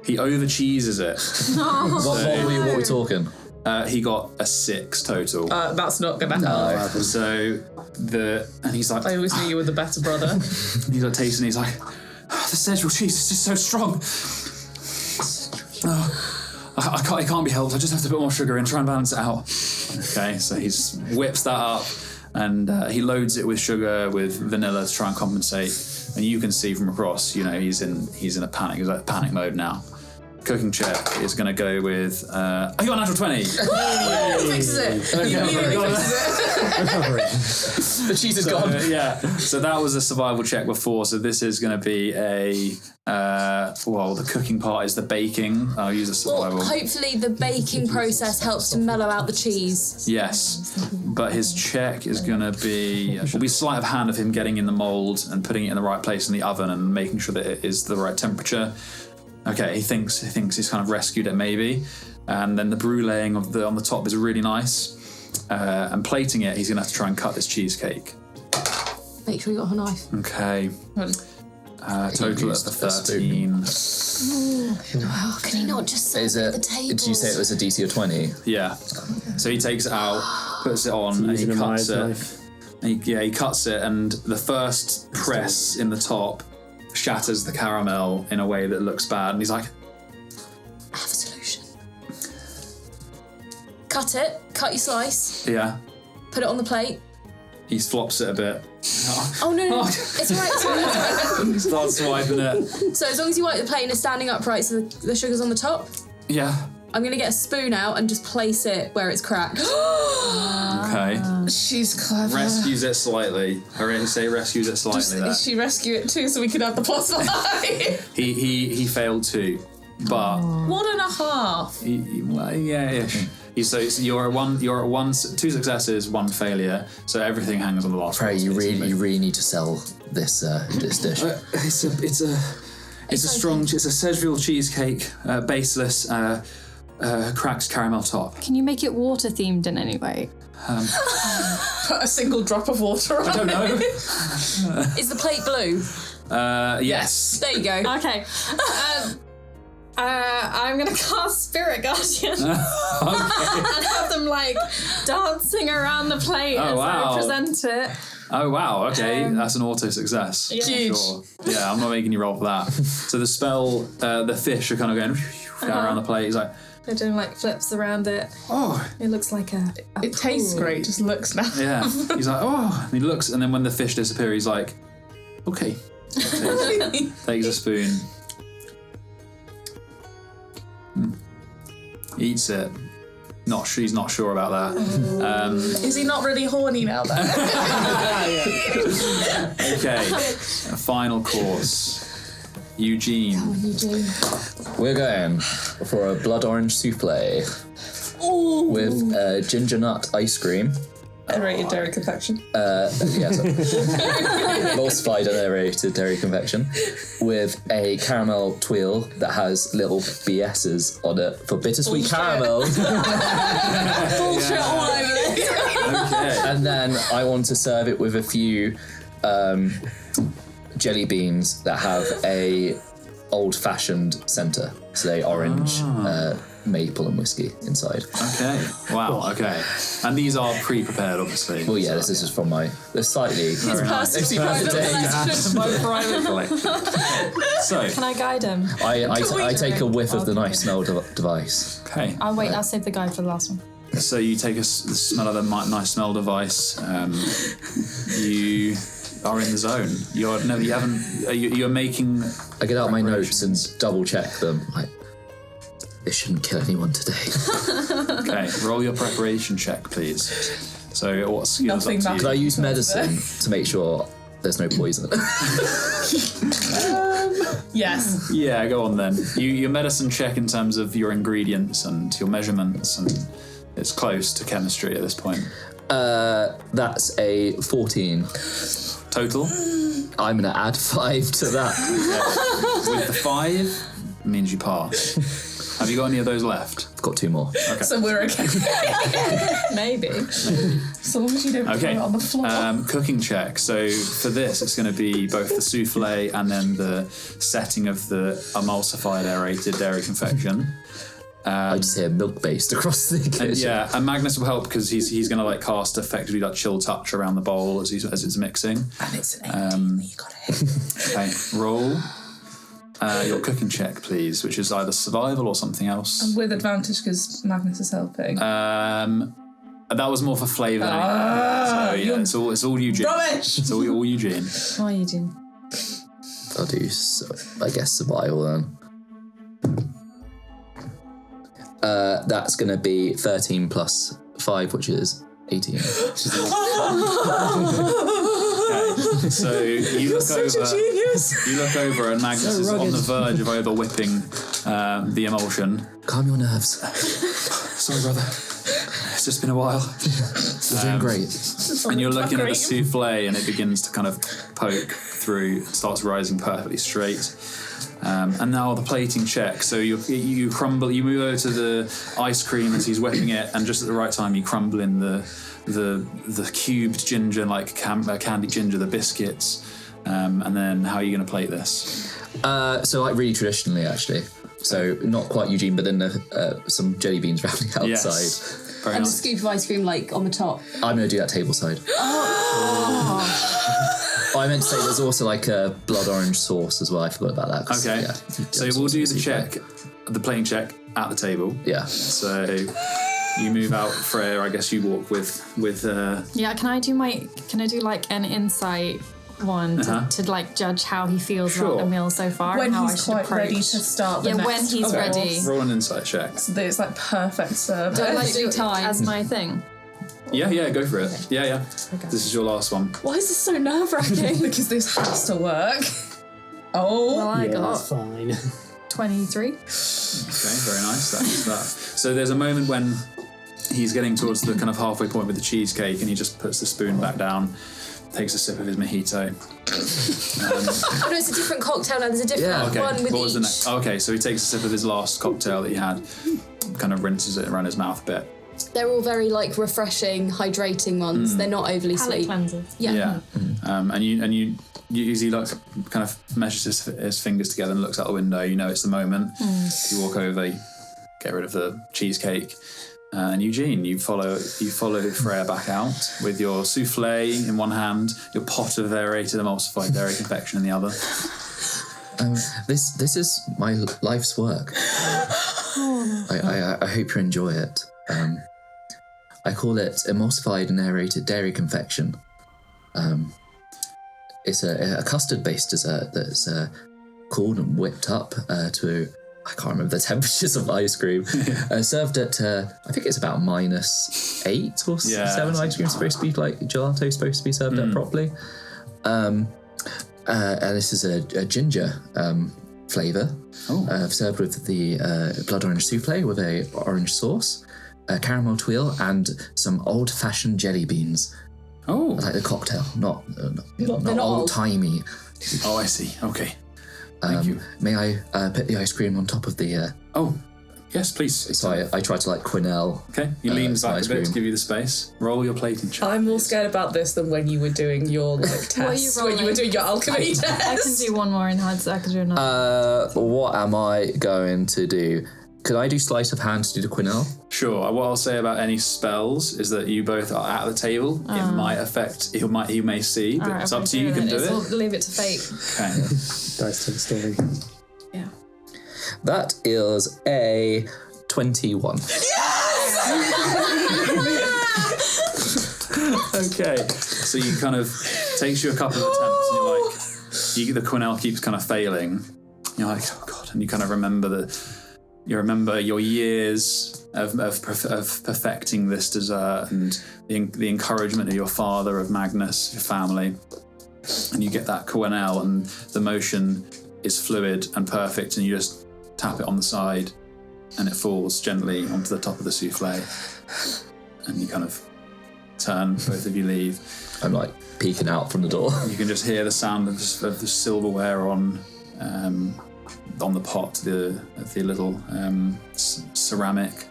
He over cheeses it. What are we talking? He got a 6 total. That's not going to help. So he's like, I always knew you were the better brother. he's like tasting. He's like, the szechuan cheese is just so strong. It can't be helped. I just have to put more sugar in, try and balance it out. Okay, so he whips that up, and he loads it with sugar, with vanilla to try and compensate. And you can see from across, he's in a panic. He's like panic mode now. Cooking check is going to go with. I got a natural 20. Fixes it. The cheese is gone. So that was a survival check before. So this is going to be the cooking part is the baking. I'll use a survival. Well, hopefully the baking process helps to mellow out the cheese. Yes, but his check is going to be. Will be sleight of hand of him getting in the mold and putting it in the right place in the oven and making sure that it is the right temperature. Okay, he thinks he's kind of rescued it maybe, and then the bruleeing on the top is really nice, and plating it, he's gonna have to try and cut this cheesecake. Make sure you got a knife. Okay. Total of 13. Oh, can he not just set it at the table? Did you say it was a DC of 20? Yeah. So he takes it out, puts it on, and he cuts it. He cuts it, and the first press in the top shatters the caramel in a way that looks bad, and he's like, I have a solution. Cut your slice, yeah. put it on the plate. He flops it a bit. Oh no, it's alright. He starts swiping it. So as long as you wipe the plate and it's standing upright so the sugar's on the top, Yeah. I'm gonna get a spoon out and just place it where it's cracked. Okay. She's clever. Rescues it slightly. I say rescues it slightly there. She rescue it too so we could have the +5? He failed too, but 1.5. well, yeah-ish. So you're at 1, 2 successes, 1 failure. So everything hangs on the last. Freya, one, you basically. really need to sell this dish. It's a Szechville cheesecake, baseless, cracked caramel top. Can you make it water themed in any way? Put a single drop of water on I don't know. Is the plate blue? Yes. There you go. Okay. I'm gonna cast Spirit Guardian and have them like dancing around the plate as wow. I present it. Oh wow, okay, that's an auto success. Huge. Sure. Yeah, I'm not making you roll for that. So the spell, the fish are kind of going around the plate. He's like, They're doing like flips around it. oh, It looks like a It tastes pool. great, just looks now. yeah. He's like, oh, and he looks, and then when the fish disappear, he's like, okay. Takes a spoon. Eats it. He's not sure about that. Is he not really horny now though? Okay, final course. Eugene. We're going for a blood orange souffle with ginger nut ice cream Aerated dairy confection. Emulsified and aerated dairy confection with a caramel twirl that has little BS's on it for bittersweet caramel. Bullshit all over this. Okay. And then I want to serve it with a few jelly beans that have a old-fashioned centre. So they orange, maple and whiskey inside. Okay. Wow. Okay. And these are pre-prepared, obviously. Well, yeah, this is just from my... They're slightly... Very nice. My private collection. So, Can I guide him? I take a whiff of the nice smell device. okay. I'll wait. I'll save the guide for the last one. So you take the smell of the nice smell device. You are in the zone. You're making. I get out my notes and double check them. Like, this shouldn't kill anyone today. Okay, roll your preparation check, please. So what skills Nothing up to you? Could I use medicine to make sure there's no poison? Yes. Yeah, go on then. Your medicine check in terms of your ingredients and your measurements, and it's close to chemistry at this point. That's a 14. Total? I'm going to add 5 to that. With the 5, it means you pass. Have you got any of those left? I've got 2 more. Okay. So we're okay. Maybe. So long as you don't throw it on the floor. Cooking check. So for this, it's going to be both the souffle and then the setting of the emulsified aerated dairy confection. I just hear milk based across the kitchen. And Magnus will help because he's going to like cast effectively like chill touch around the bowl as it's mixing. And it's an 18, you got it. Okay, roll your cooking check, please, which is either survival or something else. And with advantage because Magnus is helping. That was more for flavour. So yeah, it's all Eugene. Rubbish! It's all Eugene. Why, Eugene? I'll do, I guess, survival then. That's going to be 13 plus 5, which is 18. Okay. So you look over and Magnus is on the verge of over whipping the emulsion. Calm your nerves. Sorry, brother. It's just been a while. You're doing great. And you're looking at the souffle and it begins to kind of poke through, it starts rising perfectly straight. And now the plating check. So you crumble, you move over to the ice cream as he's whipping it, and just at the right time you crumble in the cubed ginger, like candied ginger, the biscuits. And then how are you going to plate this? So like really traditionally, actually. So not quite Eugene, but then some jelly beans around the outside. Yes. Very And a nice. scoop of ice cream like on the top. I'm going to do that table side. I meant to say there's also like a blood orange sauce as well. I forgot about that. Okay. Yeah, So we'll do the check, the plating check at the table. Yeah. So you move out, Freya. I guess you walk with. Yeah. Can I do like an insight one to like judge how he feels about the meal so far When and how I he's should quite approach? ready to start the Yeah, next when he's course. ready. Roll an insight check. So that it's like perfect service. Do I like do it time. as my thing? Yeah, go for it. Okay. Yeah. Okay. This is your last one. Why is this so nerve-wracking? Because this has to work. Oh. Well, I Yeah, got that's fine. 23. Okay, very nice. That's that. So there's a moment when he's getting towards the kind of halfway point with the cheesecake, and he just puts the spoon back down, takes a sip of his mojito. Oh no, it's a different cocktail now. There's a different Okay. one with What was the each. next? Okay, so he takes a sip of his last cocktail that he had, kind of rinses it around his mouth a bit. They're all very like refreshing, hydrating ones. They're not overly Palate sweet. cleansers. Yeah. And you usually like kind of measures his fingers together and looks out the window. You know it's the moment. You walk over, you get rid of the cheesecake, and Eugene, you follow Freya back out with your souffle in one hand, your pot of aerated emulsified dairy confection in the other. This is my life's work. I hope you enjoy it. I call it emulsified and aerated dairy confection. It's a custard-based dessert that's cooled and whipped up to, I can't remember the temperatures of ice cream. Served at, I think it's about -8 or 7 ice cream supposed to be, like gelato supposed to be served at properly. And this is a ginger flavour, served with the blood orange souffle with a orange sauce. a caramel twirl and some old-fashioned jelly beans. Oh. Like the cocktail, not they're not old-timey. Oh, I see. Okay. Thank you. May I put the ice cream on top of the... Oh, yes, please. So I try to, like, quinel. Okay, you lean some back a ice bit cream. to give you the space. Roll your plating check. I'm more scared about this than when you were doing your tests. What are you when you were rolling? doing your alchemy test. I can do one more in hard, I can do another. What am I going to do? Could I do sleight of hand to do the quinel? Sure. What I'll say about any spells is that you both are at the table. It might affect. You may see, but Alright, it's I'm up to gonna you. You do can do then. it. We'll leave it to fate. Okay. Dice to the story. Yeah. That is a 21. Okay. So you kind of takes you a couple of attempts, and you're like, the quinel keeps kind of failing. You're like, oh god, and you kind of remember your years of perfecting this dessert and the encouragement of your father, of Magnus, your family, and you get that quinel, and the motion is fluid and perfect, and you just tap it on the side, and it falls gently onto the top of the souffle, and you kind of turn, both of you leave. I'm like peeking out from the door. You can just hear the sound of the silverware on the pot, the little ceramic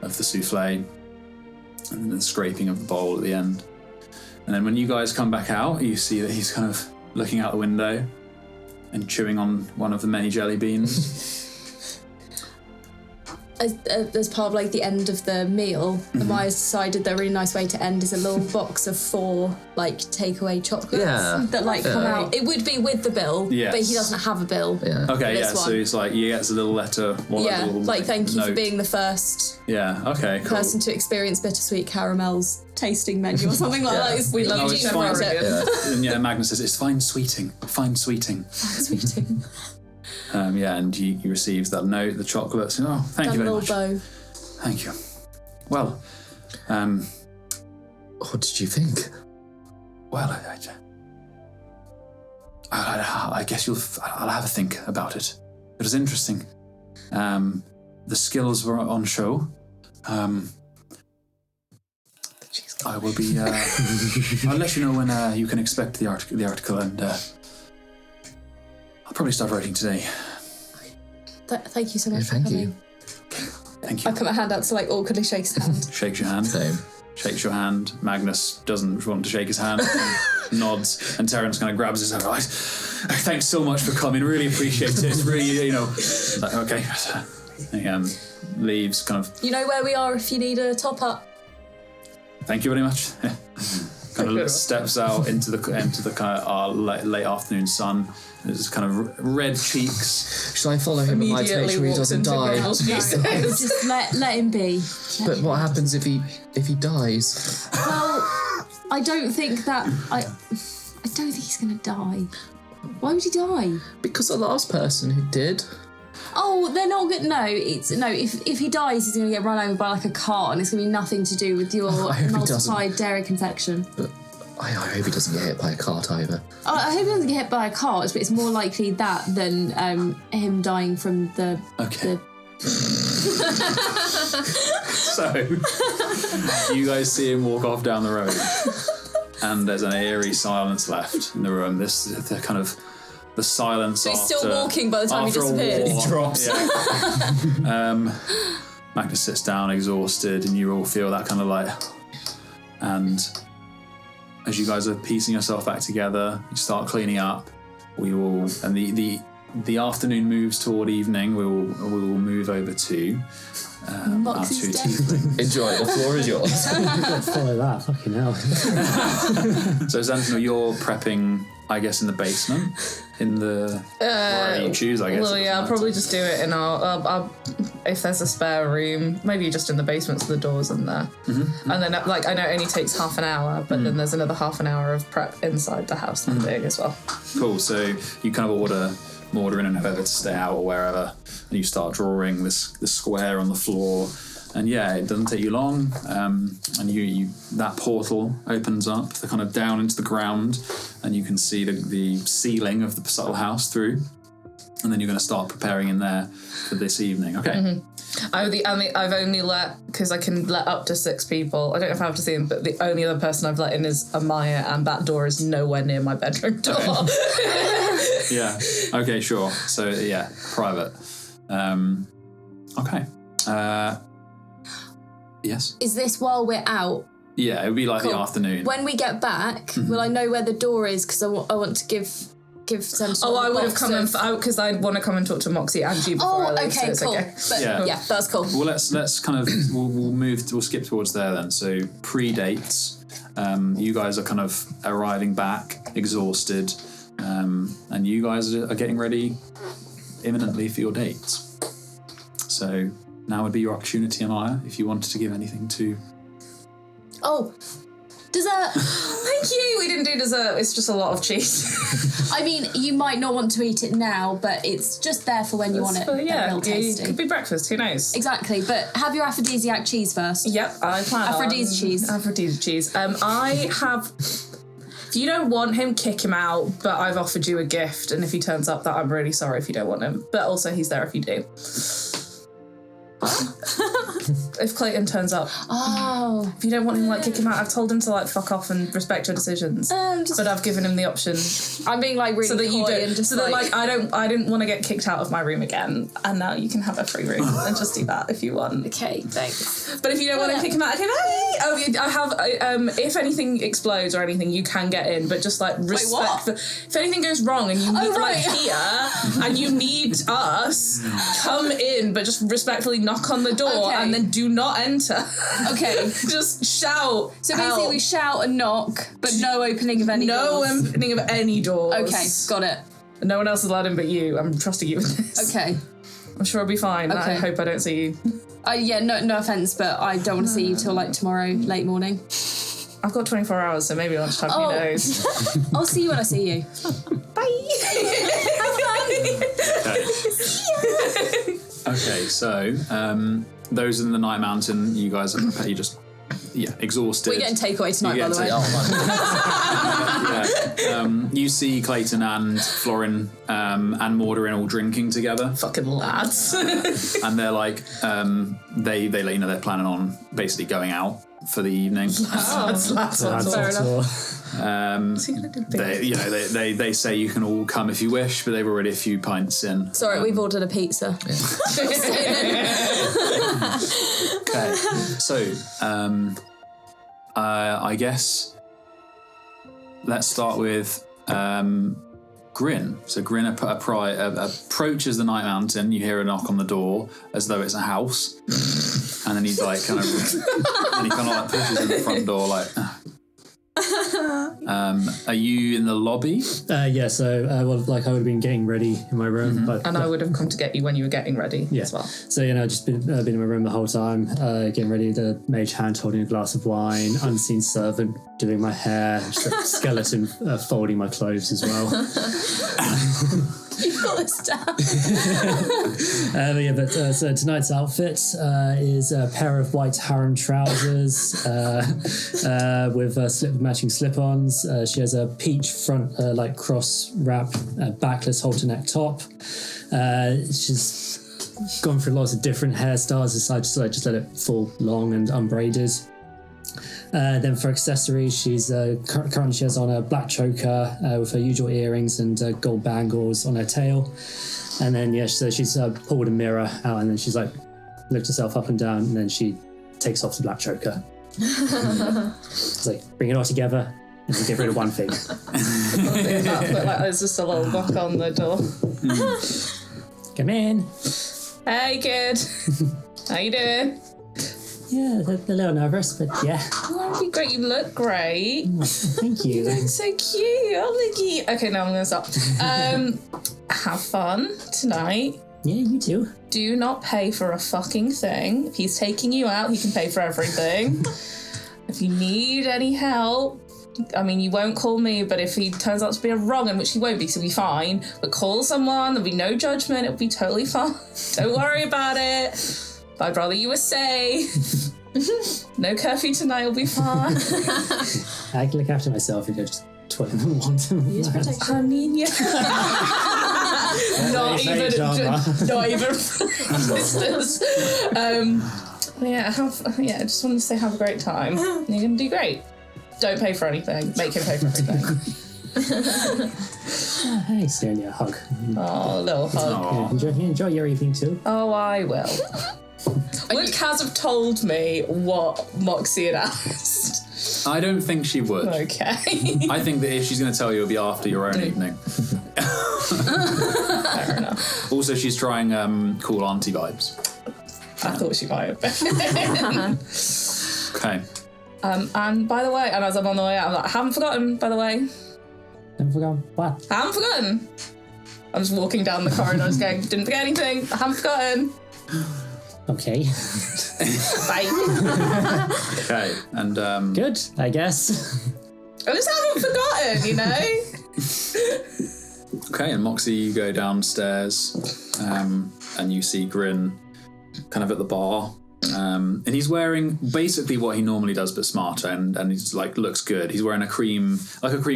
of the souffle, and the scraping of the bowl at the end. And then when you guys come back out, you see that he's kind of looking out the window and chewing on one of the many jelly beans. As part of like the end of the meal, the Myers decided the really nice way to end is a little box of 4 like takeaway chocolates that like come out. It would be with the bill, Yes. but he doesn't have a bill. Yeah. Okay, This yeah, so one. it's like he gets a little letter. Yeah, like thank you for note. being the first Yeah, okay, cool. person to experience bittersweet caramels tasting menu or something like that. We love Eugene each other. wrote it. And yeah, Magnus says, it's fine sweeting. Sweeting. And he receives that note, the chocolates. Oh, thank you Done a very little much. bow. Thank you. Well, What did you think? well, I guess I'll have a think about it. It was interesting. The skills were on show. I will be. I'll let you know when you can expect the article, and I'll probably start writing today. Thank you so much for Thank coming. you. Thank you. I put my hand out to like awkwardly shake his hand. Shakes your hand. Same. Shakes your hand. Magnus doesn't want to shake his hand. Nods, and Terrence kind of grabs his hand. Thanks so much for coming. Really appreciate it. It's really, like, okay. He leaves, kind of. You know where we are if you need a top up. Thank you very much. Kind of steps out into the kind of late afternoon sun. There's kind of red cheeks. Should I follow him and like to make sure he doesn't die? Just let him be. But what happens if he dies? Well, I don't think that I don't think he's gonna die. Why would he die? Because the last person who did. Oh, they're not good. No, if he dies, he's gonna get run over by like a car, and it's gonna be nothing to do with your I hope he multiplied dairy confection. But I hope he doesn't get hit by a cart either. I hope he doesn't get hit by a cart, but it's more likely that than him dying from the. Okay. So, you guys see him walk off down the road, and there's an eerie silence left in the room. The silence. So he's after, still walking by the time he after a disappears. war. He drops. Yeah. Magnus sits down, exhausted, and you all feel that kind of like. And as you guys are piecing yourself back together, you start cleaning up. We will, and the afternoon moves toward evening. We will move over to Moxie's our 2 death. tieflings. Enjoy, the floor is yours. Follow that, fucking hell. So Xanthano, you're prepping, I guess, in the basement, in the wherever you choose. I guess. Well, yeah, I'll probably just do it in our. If there's a spare room, maybe just in the basement, so the door's in there. Mm-hmm. And then, like, I know it only takes half an hour, but then there's another half an hour of prep inside the house that I'm doing as well. Cool. So you kind of order in and whoever to stay out or wherever, and you start drawing the square on the floor. And yeah, it doesn't take you long. And you that portal opens up, the kind of down into the ground, and you can see the ceiling of the subtle house through. And then you're going to start preparing in there for this evening. Okay. I've only let, because I can let up to 6 people. I don't know if I have to see them, but the only other person I've let in is Amaya, and that door is nowhere near my bedroom door. Yeah. Okay, sure. So, yeah, private. Okay. Yes? Is this while we're out? Yeah, it would be like Cool. the afternoon. When we get back, will I know where the door is? Because I want to give some sort I of would have box come of- in because I want to come and talk to Moxie and you before I leave. So okay, it's cool. okay. But, Yeah. yeah, that's cool. Well, let's kind of we'll skip towards there then. So pre-dates, you guys are kind of arriving back, exhausted, and you guys are getting ready imminently for your dates. So now would be your opportunity, Amaya, if you wanted to give anything to. Oh, dessert. Thank you. We didn't do dessert. It's just a lot of cheese. I mean, you might not want to eat it now, but it's just there for when you want it. Yeah, real it tasty. could be breakfast. Who knows? Exactly, but have your aphrodisiac cheese first. Yep, I plan Aphrodisiac cheese. Aphrodisiac cheese. I have. If you don't want him, kick him out. But I've offered you a gift, and if he turns up, that I'm really sorry if you don't want him. But also, he's there if you do. If Clayton turns up. Oh. If you don't want him, kick him out. I've told him to fuck off and respect your decisions. But I've given him the option. I'm being really so that you coy don't. and just So that I didn't want to get kicked out of my room again, and now you can have a free room and just do that if you want. Okay, thanks. But if you don't want to kick him out, okay, bye. Oh, I have. If anything explodes or anything, you can get in, but just respect. what? If anything goes wrong and you need here and you need us, come in, but just respectfully knock on the door and then do not enter. Okay. Just shout. So basically we shout and knock, but no opening of any doors. No opening of any doors. Okay, got it. No one else is allowed in but you. I'm trusting you with this. Okay. I'm sure I'll be fine. Okay. I hope I don't see you. Yeah, no offense, but I don't want to see you till tomorrow, late morning. I've got 24 hours, so maybe lunchtime, who knows? I'll see you when I see you. Bye. Okay, so those in the Night Mountain, you guys are just exhausted. We're getting takeaway tonight, by the way. You see Clayton and Florin and Mordarin all drinking together. Fucking lads. And they're they let you know they're planning on basically going out for the evening. Lads. Fair enough. They say you can all come if you wish, but they've already a few pints in. Sorry, we've ordered a pizza. Okay, so I guess let's start with Grin. So Grin approaches the Night Mountain. You hear a knock on the door as though it's a house, and then he pushes in the front door are you in the lobby? Yeah, so I would have been getting ready in my room. But, And I would have come to get you when you were getting ready as well. So, I've just been in my room the whole time, getting ready, the mage hand holding a glass of wine, unseen servant doing my hair, just a skeleton folding my clothes as well. You've got this down. So tonight's outfit is a pair of white harem trousers with matching slip-ons. She has a peach front cross wrap, backless halter neck top. She's gone through lots of different hairstyles, so I just let it fall long and unbraided. Then for accessories, she's currently she has on a black choker with her usual earrings and gold bangles on her tail. And then so she's pulled a mirror out and then she's looked herself up and down and then she takes off the black choker. It's bring it all together and then get rid of one thing. There's just a little knock on the door. Come in. Hey kid, how you doing? Yeah, a little nervous, but yeah. Oh, great, you look great. Thank you. You look so cute. Oh, look cute. Okay, now I'm gonna stop. Have fun tonight. Yeah, you too. Do not pay for a fucking thing. If he's taking you out, he can pay for everything. If you need any help, you won't call me, but if he turns out to be a wrong, in which he won't be, so he'll be fine. But call someone, there'll be no judgment, it'll be totally fine. Don't worry about it. But I'd rather you were safe. No curfew tonight, will be fine. I can look after myself if you're just 12 and 1. I mean, yeah. not even sisters. I just wanted to say have a great time. You're gonna do great. Don't pay for anything. Make him pay for everything. Thanks, Daniel. Hug. Oh, a little hug. Yeah, enjoy your evening too. Oh, I will. Would Kaz have told me what Moxie had asked? I don't think she would. Okay. I think that if she's going to tell you, it'll be after your own evening. Fair enough. Also, she's trying cool auntie vibes. I thought she might have been. Okay. And by the way, and as I'm on the way out, I'm like, I haven't forgotten, by the way. Haven't forgotten what? I haven't forgotten. I'm just walking down the corridor, just going, didn't forget anything. I haven't forgotten. Okay. Bye. Okay. And Good, I guess. I just haven't forgotten, you know? okay, and Moxie, you go downstairs, and you see Grin kind of at the bar. And he's wearing basically what he normally does, but smarter, and he's like looks good. He's wearing a cream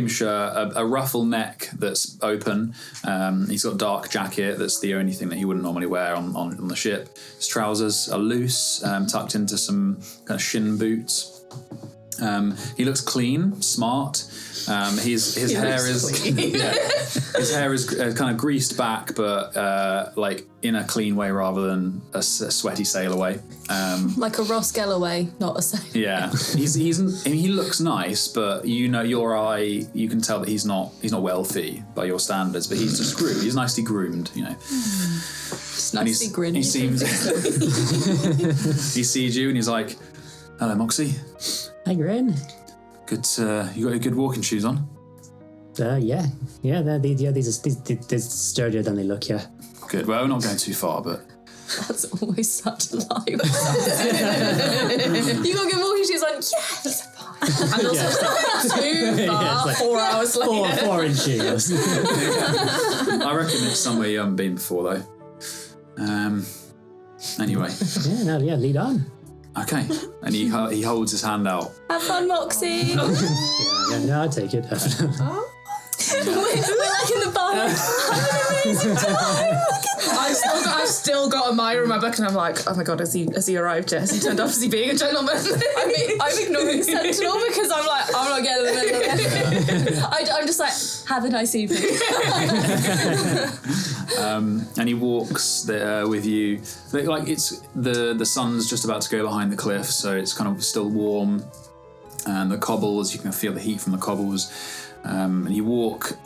shirt, a ruffle neck that's open. He's got a dark jacket that's the only thing that he wouldn't normally wear on the ship. His trousers are loose, tucked into some kind of shin boots. He looks clean, smart. His hair is kind of greased back, but like in a clean way rather than a sweaty sailor way. Like a Ross Galloway, not a sailor. Yeah, he looks nice, but you can tell that he's not wealthy by your standards, but he's just groomed. He's nicely groomed, you know. Just nicely groomed. He seems. He sees you and he's like, "Hello, Moxie. Hi, Grin. Good. You got your good walking shoes on." Yeah. These are sturdier than they look. Yeah. Good. Well, we're not going too far, but. That's always such a lie. You got good walking shoes on. Yes. And also too far. 4 hours later. 4 inch heels. I reckon it's somewhere you haven't been before, though. Anyway. Yeah. Lead on. Okay. And he holds his hand out. Have fun, Moxie. Yeah, I'll take it. We're like in the bar. Have an amazing time. I've still got Amira in my book, and I'm like, oh my god, has he arrived yet? Has he turned up? Is he being a gentleman? I'm ignoring Sentinel because I'm like, I'm not getting in the middle of it. I'm just like, have a nice evening. And he walks with you. Like it's the sun's just about to go behind the cliff, so it's kind of still warm, and the cobbles, you can feel the heat from the cobbles. And you walk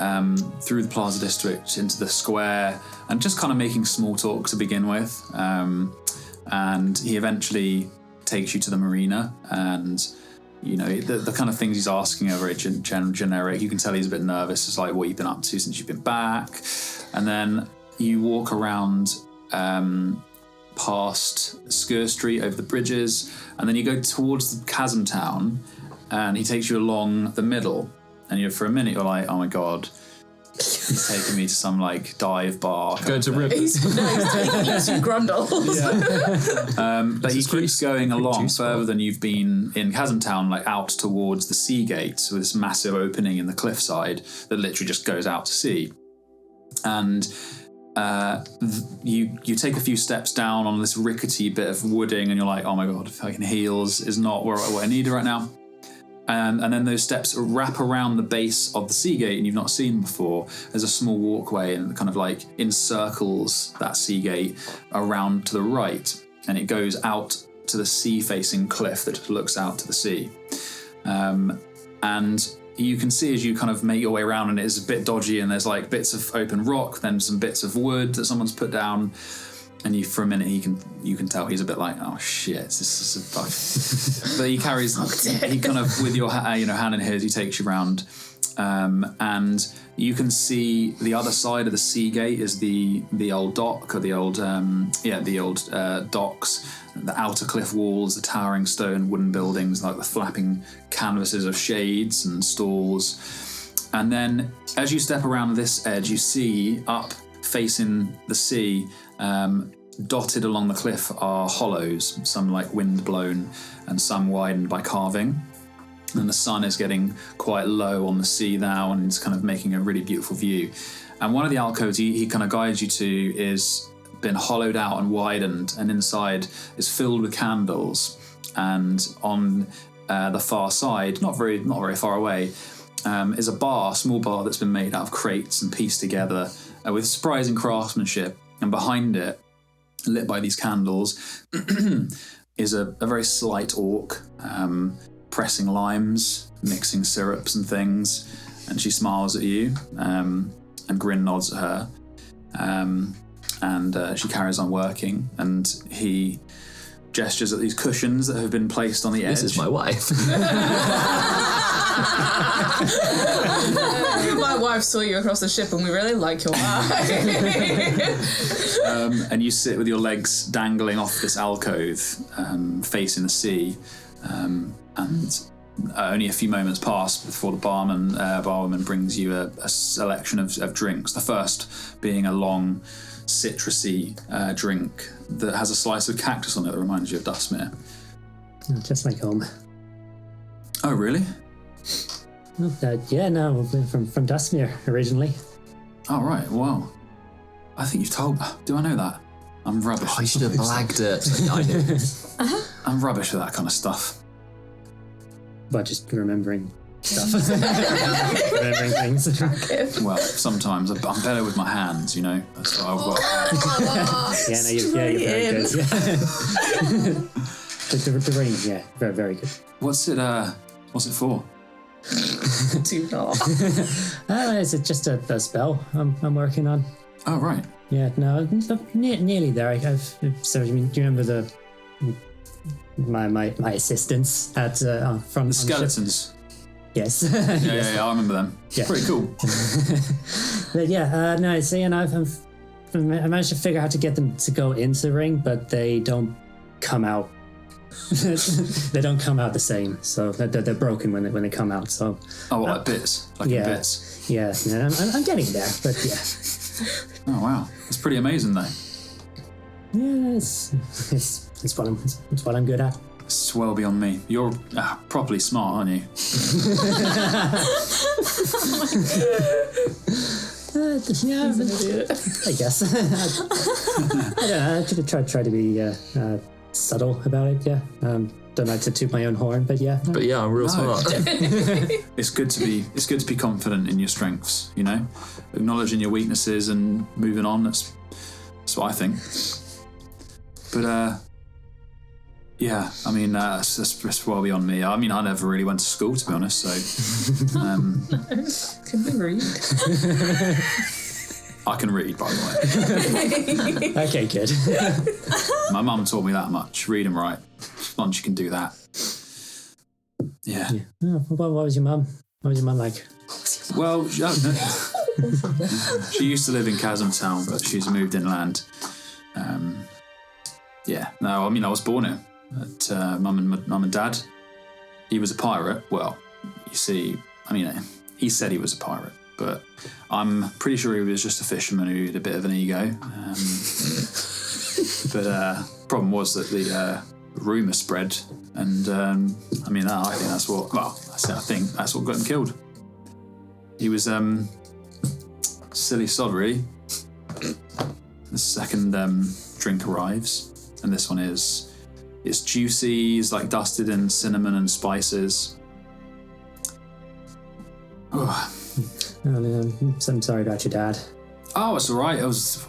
through the Plaza District into the square and just kind of making small talk to begin with. And he eventually takes you to the marina, and you know the kind of things he's asking are very generic. You can tell he's a bit nervous. It's like, what you've been up to since you've been back. And then you walk around past Skur Street over the bridges, and then you go towards the Chasm Town, and he takes you along the middle. And for a minute, you're like, oh my god, he's taking me to some like dive bar. Go to Rivers. He's taking you to Grundles. But he keeps going along further than you've been in Chasm Town, like out towards the sea gate with this massive opening in the cliffside that literally just goes out to sea. And you take a few steps down on this rickety bit of wooding, and you're like, oh my god, fucking heels is not what I need right now. And then those steps wrap around the base of the sea gate, and you've not seen before. There's a small walkway, and it kind of like encircles that sea gate around to the right, and it goes out to the sea-facing cliff that just looks out to the sea. And you can see as you kind of make your way around, and it is a bit dodgy, and there's like bits of open rock, then some bits of wood that someone's put down. And for a minute, you can tell he's a bit like, oh shit, this is a bug. But he carries, he kind of with your hand in his, he takes you around, and you can see the other side of the sea gate is the old dock, or the old docks, the outer cliff walls, the towering stone wooden buildings, like the flapping canvases of shades and stalls. And then as you step around this edge, you see up facing the sea. Dotted along the cliff are hollows, some like wind blown and some widened by carving. And the sun is getting quite low on the sea now, and it's kind of making a really beautiful view. And one of the alcoves he kind of guides you to is been hollowed out and widened, and inside is filled with candles. And on the far side, not very far away, is a small bar that's been made out of crates and pieced together with surprising craftsmanship. And behind it, lit by these candles, is a very slight orc pressing limes, mixing syrups and things. And she smiles at you, and Grin nods at her. And she carries on working, and he gestures at these cushions that have been placed on the edge. This is my wife. My wife saw you across the ship, and we really like your wife. And you sit with your legs dangling off this alcove, facing the sea, and only a few moments pass before the barwoman brings you a selection of drinks. The first being a long, citrusy drink that has a slice of cactus on it that reminds you of Dustmere. Just like home. Oh, really? Yeah, no, we're from Dustmere originally. Oh, right. Wow. I think you've told. Do I know that? I'm rubbish. I should have blagged it. I do. I'm rubbish with that kind of stuff. But just remembering stuff. Remembering things. Well, sometimes I'm better with my hands, you know. That's what I've got. Yeah, no, you're very good. Yeah. the ring, yeah, very, very good. What's it for? Do not. It's just a spell I'm working on. Oh, right. Yeah, no, nearly there. So, do you remember my assistants at from The skeletons? Yes. Yeah, I remember them. Yeah. Pretty cool. But yeah, no, see, and I managed to figure out how to get them to go into the ring, but they don't come out. They don't come out the same, so they're broken when they come out. So like bits, in bits. Yeah, I'm getting there, but yeah. Oh wow, that's pretty amazing though. Yeah, it's what I'm good at. It's well beyond me. You're properly smart, aren't you? Yeah, I guess. I don't know. I try to be subtle about it. Yeah. Don't like to toot my own horn, but yeah. But yeah, I'm real smart. It's good to be confident in your strengths. You know, acknowledging your weaknesses and moving on. That's what I think. But yeah, I mean, that's well beyond me. I mean, I never really went to school, to be honest. So, Can we read? I can read, by the way. Okay, good. My mum taught me that much. Read and write. Once you can do that. Yeah. Oh, what was your mum? What was your mum like? Well, she used to live in Chasm Town, but she's moved inland. Yeah. No, I mean, I was born here at mum and dad. He was a pirate. Well, you see, I mean, he said he was a pirate, but I'm pretty sure he was just a fisherman who had a bit of an ego. But problem was that the rumour spread, and I think that's what. Well, I think that's what got him killed. He was silly sod, really. The second drink arrives, and this one it's juicy. It's like dusted in cinnamon and spices. Oh. I'm sorry about your dad. Oh, it's all right. It was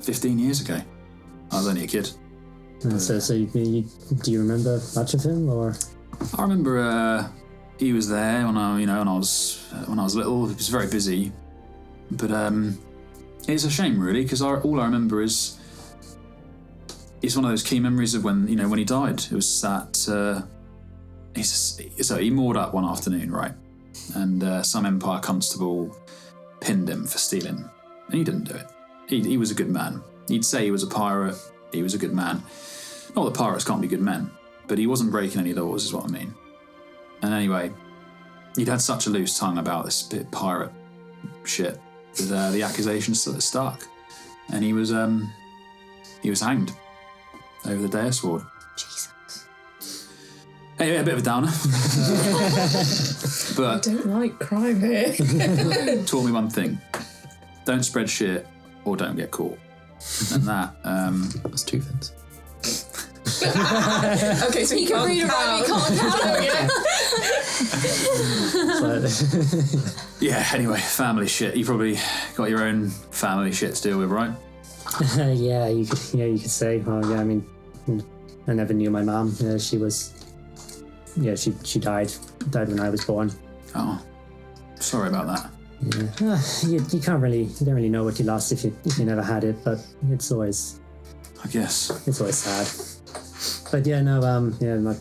15 years ago. I was only a kid. So do you remember much of him, or? I remember he was there when I was little. He was very busy, but it's a shame really, because all I remember is it's one of those key memories of when he died. It was that he moored up one afternoon, right, and some Empire constable pinned him for stealing, and he didn't do it. He was a good man. He'd say he was a pirate. He was a good man. Not that pirates can't be good men, but he wasn't breaking any laws, is what I mean. And anyway, he'd had such a loose tongue about this bit pirate shit that the accusations stuck, and he was hanged over the Deus Sword. Jesus. Anyway, a bit of a downer. I But don't like crime here. taught me one thing. Don't spread shit or don't get caught. And that, That's 2 things. Okay, so You can read a rhyme, you can't count. yeah, anyway, family shit. You probably got your own family shit to deal with, right? Yeah, you could say. Well, yeah, I mean, I never knew my mom. She was, she died when I was born. Oh, sorry about that. Yeah, you don't really know what you lost if you never had it, but it's always sad. But yeah, no, the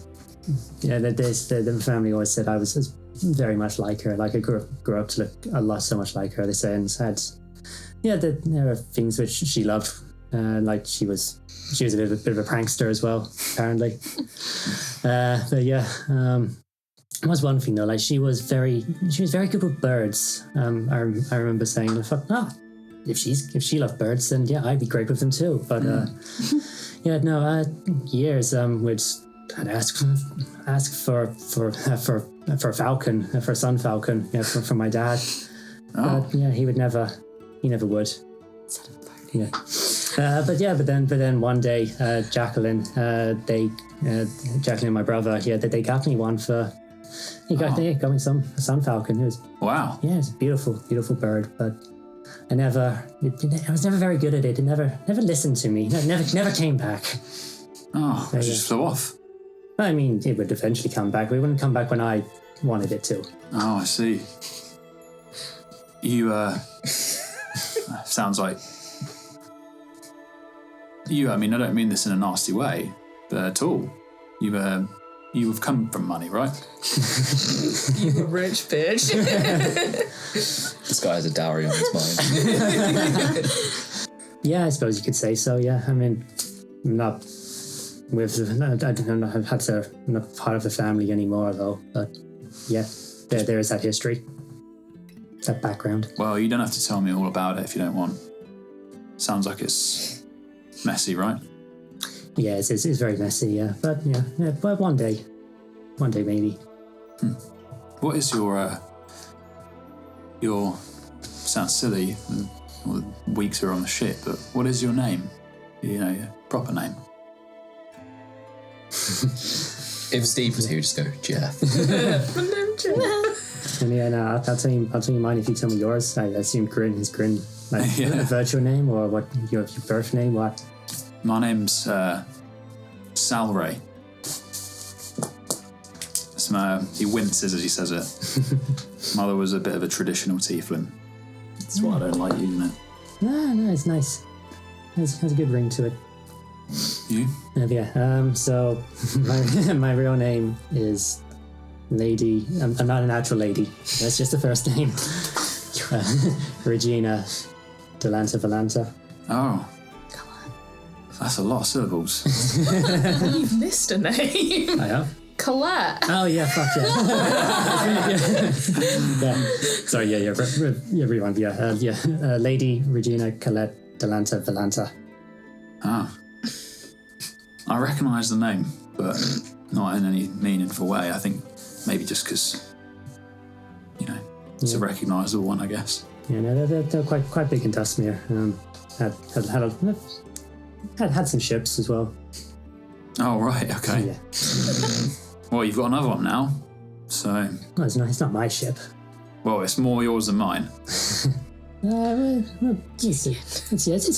family always said I was very much like her. Like I grew up to look so much like her. They say, and had, there were things which she loved. Like she was a bit of a prankster as well, apparently. But yeah, there was one thing though. Like she was very good with birds. I remember saying, if she loved birds, then yeah, I'd be great with them too. But years I'd ask for a falcon, for a sun falcon, from my dad. Oh. But yeah, he never would. Yeah. But then one day, Jacqueline and my brother, they got me one for. They got me a sun falcon. It was it's a beautiful bird, but I was never very good at it. It never listened to me. Never came back. Oh, it just flew off. I mean, it would eventually come back. It wouldn't come back when I wanted it to. Oh, I see. You, sounds like... I mean, I don't mean this in a nasty way, but at all. You have come from money, right? You a rich bitch. This guy has a dowry on his mind. Yeah, I suppose you could say so. Yeah, I mean, I'm not part of the family anymore, though. But yeah, there is that history, that background. Well, you don't have to tell me all about it if you don't want. Sounds like it's messy, right? Yeah, it's very messy. Yeah, but but one day maybe. What is your sounds silly, all the weeks are on the ship, but what is your name? Your proper name. If Steve was here, just go, Jeff. And yeah, no, I'll tell you mine if you tell me yours. I assume Grin is Grin, like a virtual name, or what your birth name? What? My name's Salray. He winces as he says it. Mother was a bit of a traditional tiefling. That's why I don't like using it. No, it's nice. Has a good ring to it. You? So my real name is Lady. I'm not an actual lady. That's just the first name. Regina Delanta Valanta. Oh. That's a lot of syllables. You've missed a name. I have. Colette. Oh yeah, fuck yeah. Sorry, rewind. Lady Regina Colette Delanta Valanta. Ah. I recognise the name, but not in any meaningful way. I think maybe just because, it's a recognisable one, I guess. Yeah, no, they're quite big in Dustmere. Had some ships as well. Oh right, okay. Yeah. Well, you've got another one now, so. Well, it's not my ship. Well, it's more yours than mine. It's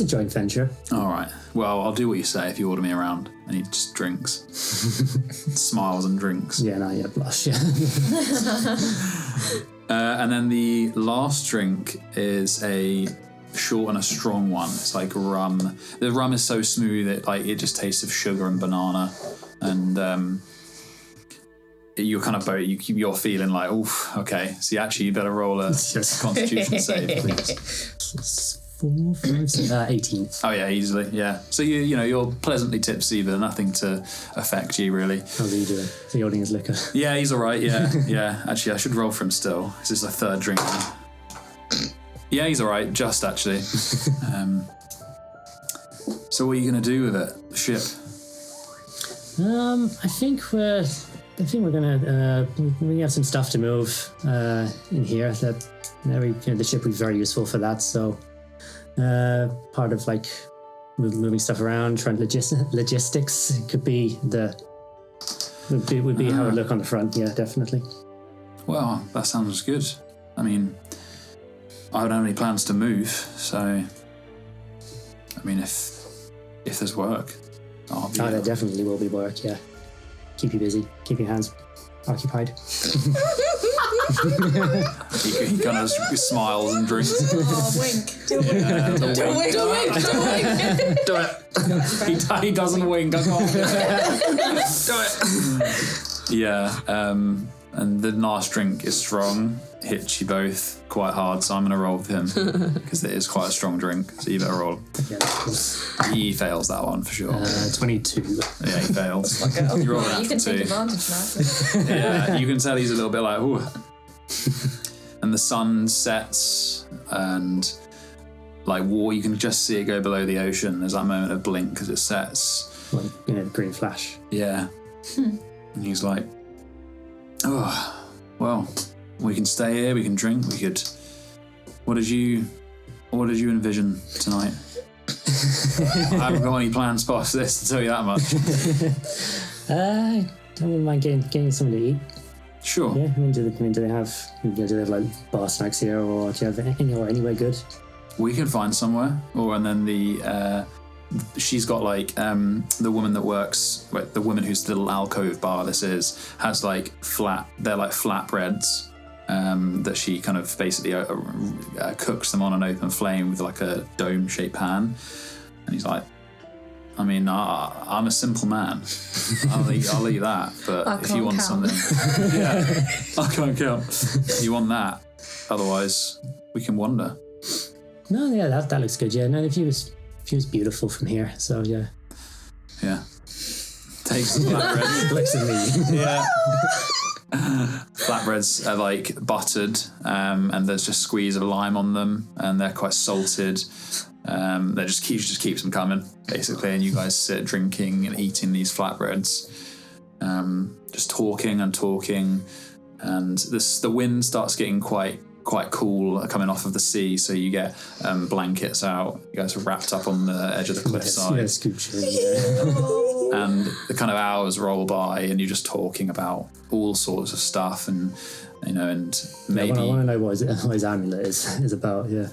a joint venture. All right. Well, I'll do what you say if you order me around, and he just drinks, smiles and drinks. Yeah, no, yeah, blush. Yeah. And then the last drink is a short and a strong one. It's like rum. The rum is so smooth it just tastes of sugar and banana, and you're kind of you're feeling like, oof, okay. So you better roll a Constitution save, please. 4, 5, 6, 18. Oh yeah, easily, yeah. So you're pleasantly tipsy, but nothing to affect you really. How's he doing? Is he holding his liquor? Yeah, he's all right. Yeah, yeah. Actually, I should roll for him still. This is the third drink. Yeah, he's all right. Just actually. So what are you gonna do with it? The ship? I think we're I think we're gonna we have some stuff to move in here. The ship would be very useful for that. So part of like moving stuff around, trying logistics could be would be how it would look on the front. Yeah, definitely. Well, that sounds good. I mean, I don't have any plans to move, so I mean, if there's work, I'll be. There definitely will be work. Yeah, keep you busy, keep your hands occupied. He kind of smiles and drinks. Oh, wink. Do a wink. Do it. He doesn't wink. I can't. Do it. Yeah. And the last drink is strong. Hits you both quite hard, so I'm going to roll with him because it is quite a strong drink. So you better roll. Yeah, of course. He fails that one for sure. 22. Yeah, he fails. You roll that You can for take two. advantage now. Yeah, you can tell he's a little bit like, ooh. And the sun sets, and like you can just see it go below the ocean. There's that moment of blink as it sets. Like, green flash. Yeah. And he's like, oh, well, we can stay here, we can drink, we could. What did you envision tonight? I haven't got any plans past this, to tell you that much. I wouldn't mind getting something to eat. Sure. Yeah, do they have like bar snacks here, or do you have anywhere good? We can find somewhere. And then she's got like the woman that works, the woman whose little alcove bar this is, has like flatbreads that she kind of basically cooks them on an open flame with like a dome-shaped pan. And he's like, I mean, I'm a simple man. I'll eat that. But if you want something, yeah, I can't count. You want that? Otherwise, we can wander. No, yeah, that looks good. Yeah, no, the view is beautiful from here. So yeah. Yeah. Takes the flatbread. Looks at me. Yeah. Flatbreads are like buttered, and there's just squeeze of lime on them, and they're quite salted. She just keeps them coming, basically, and you guys sit drinking and eating these flatbreads, just talking, and the wind starts getting quite cool coming off of the sea, so you get blankets out. You guys are wrapped up on the edge of the cliffside. Yes, yeah. And the kind of hours roll by, and you're just talking about all sorts of stuff, and maybe I want to know what his amulet is about. Yeah.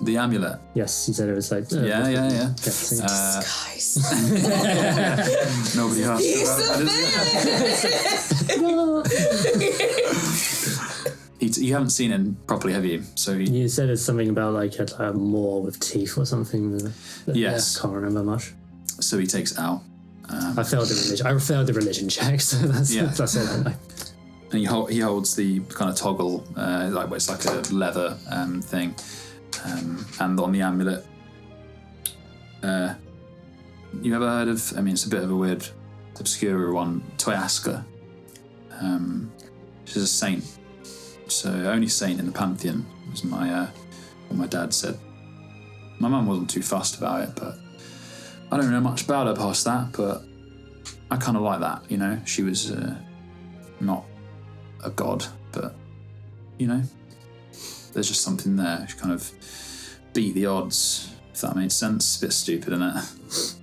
The amulet. Yes, he said it was like. Yeah. Disguise. Nobody asked about it. You haven't seen it properly, have you? So you said it's something about like a maw with teeth or something. But yes. Yeah, can't remember much. So he takes it out. I failed the religion check, so that's all I know. And he holds the kind of toggle, it's like a leather thing, and on the amulet. You ever heard of? I mean, it's a bit of a weird, obscure one. Toyaska. She's a saint. So only saint in the pantheon was what my dad said. My mum wasn't too fussed about it, but I don't know much about her past that. But I kind of like that, She was not a god, but there's just something there. She kind of beat the odds, if that makes sense. A bit stupid, isn't it?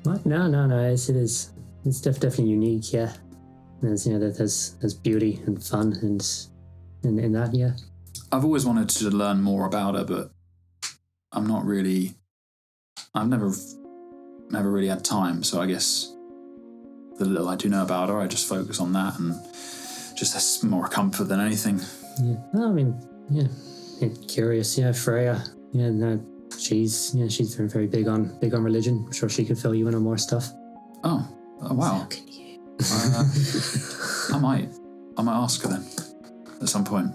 What? No. It is. It's definitely unique. Yeah. There's beauty and fun and in that. Yeah. I've always wanted to learn more about her, but I've never really had time. So I guess the little I do know about her, I just focus on that, and just has more comfort than anything. Yeah. I mean, yeah. Curious. Yeah. Freya. Yeah. No. She's very, very big on religion. I'm sure she could fill you in on more stuff. Oh wow. So can you? I might ask her then at some point.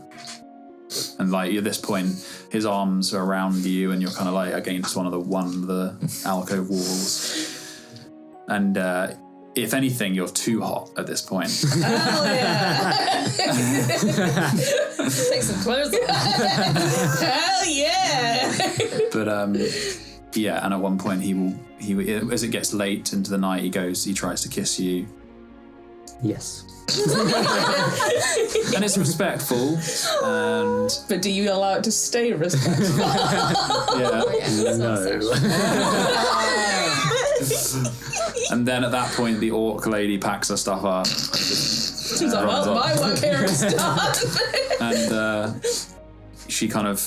And like at this point, his arms are around you, and you're kind of like against one of the alcove walls. And if anything, you're too hot at this point. Hell yeah! Take some clothes off. Hell yeah! But and at one point he as it gets late into the night, he tries to kiss you, Yes. And it's respectful. And But do you allow it to stay respectful? yeah. No. And then at that point, the orc lady packs her stuff up. She's like, well, my work here is done. And she kind of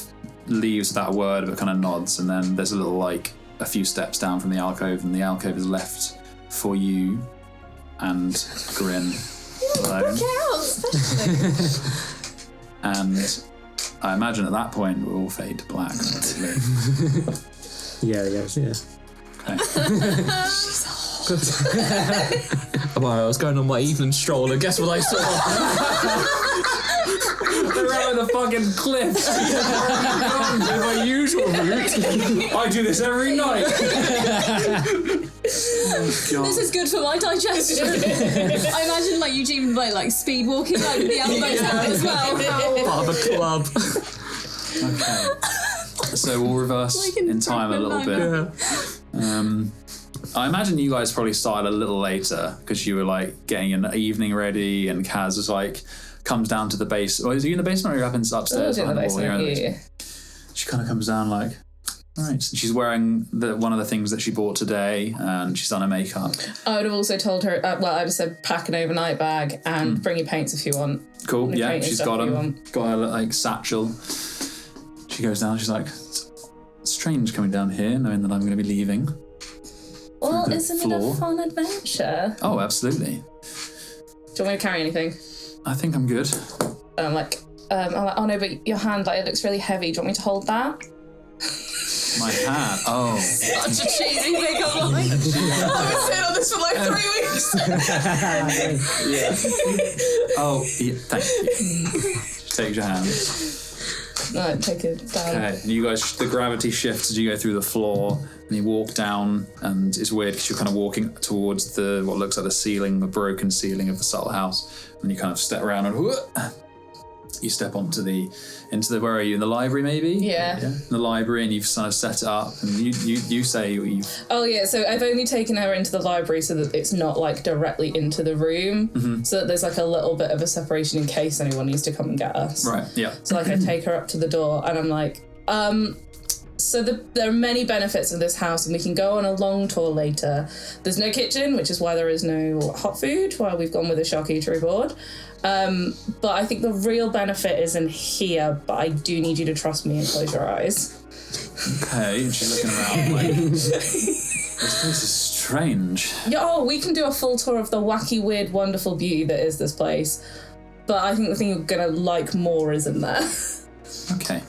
leaves that word, but kind of nods. And then there's a little, like, a few steps down from the alcove, and the alcove is left for you and Grin alone. And I imagine at that point we'll all fade to black. Yeah. Okay. Well, I was going on my evening stroll, and guess what I saw? Around the fucking cliffs. My usual route. I do this every night. This is good for my digestion. I imagine like Eugene like speed walking like the elbows out as well. Part of a club. Okay. So we'll reverse Like in time a little bit. I imagine you guys probably started a little later because you were like getting your evening ready, and Kaz is like comes down to the base. Or is he in the basement or are you up upstairs? In the basement. Yeah. She kind of comes down like, all right. So she's wearing one of the things that she bought today, and she's done her makeup. I would have also told her, I just said pack an overnight bag and bring your paints if you want. Cool, Your yeah, paint and she's stuff got if you them. want. Got her like satchel. She goes down, she's like, it's strange coming down here knowing that I'm going to be leaving. Well, the isn't it floor. a fun adventure? Oh, absolutely. Do you want me to carry anything? I think I'm good. I'm like, oh no, but your hand, like, it looks really heavy. Do you want me to hold that? My hat. Oh. Such a cheesy thing. I'm like, I've been sitting on this for like 3 weeks. Yeah. Oh, yeah, thank you. She takes your hand. No, take it down. Okay, and you guys, the gravity shifts as you go through the floor, and you walk down, and it's weird because you're kind of walking towards what looks like the ceiling, the broken ceiling of the subtle house, and you kind of step around and you step into the where are you, in the library maybe? Yeah. In the library, and you've kind of set it up, and you say you've... Oh yeah, so I've only taken her into the library so that it's not like directly into the room, so that there's like a little bit of a separation in case anyone needs to come and get us. Right, yeah. So like I take her up to the door and I'm like, so there are many benefits of this house, and we can go on a long tour later. There's no kitchen, which is why there is no hot food, while we've gone with a charcuterie board. But I think the real benefit is in here, but I do need you to trust me and close your eyes. Okay, and she's looking around like, this place is strange. Yeah, we can do a full tour of the wacky, weird, wonderful beauty that is this place. But I think the thing you're gonna like more is in there. Okay.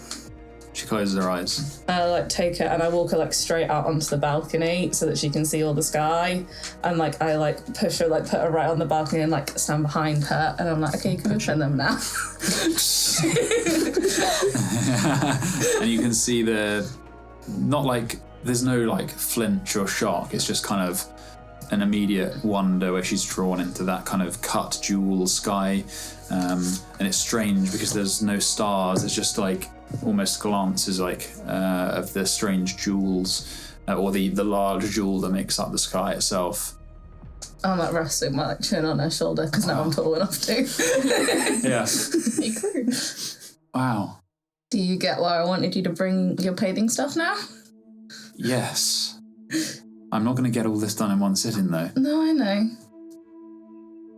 She closes her eyes. I like take her and I walk her like straight out onto the balcony so that she can see all the sky. And like I like push her, like put her right on the balcony and like stand behind her. And I'm like, okay, you can open them now. And you can see there's no like flinch or shock. It's just kind of an immediate wonder where she's drawn into that kind of cut jewel sky. And it's strange because there's no stars. It's just like almost glances like of the strange jewels or the large jewel that makes up the sky itself. I'm like resting my chin on her shoulder because now I'm tall enough to. Yeah. Hey, crew. Wow. Do you get why I wanted you to bring your bathing stuff now? Yes. I'm not going to get all this done in one sitting though. No, I know.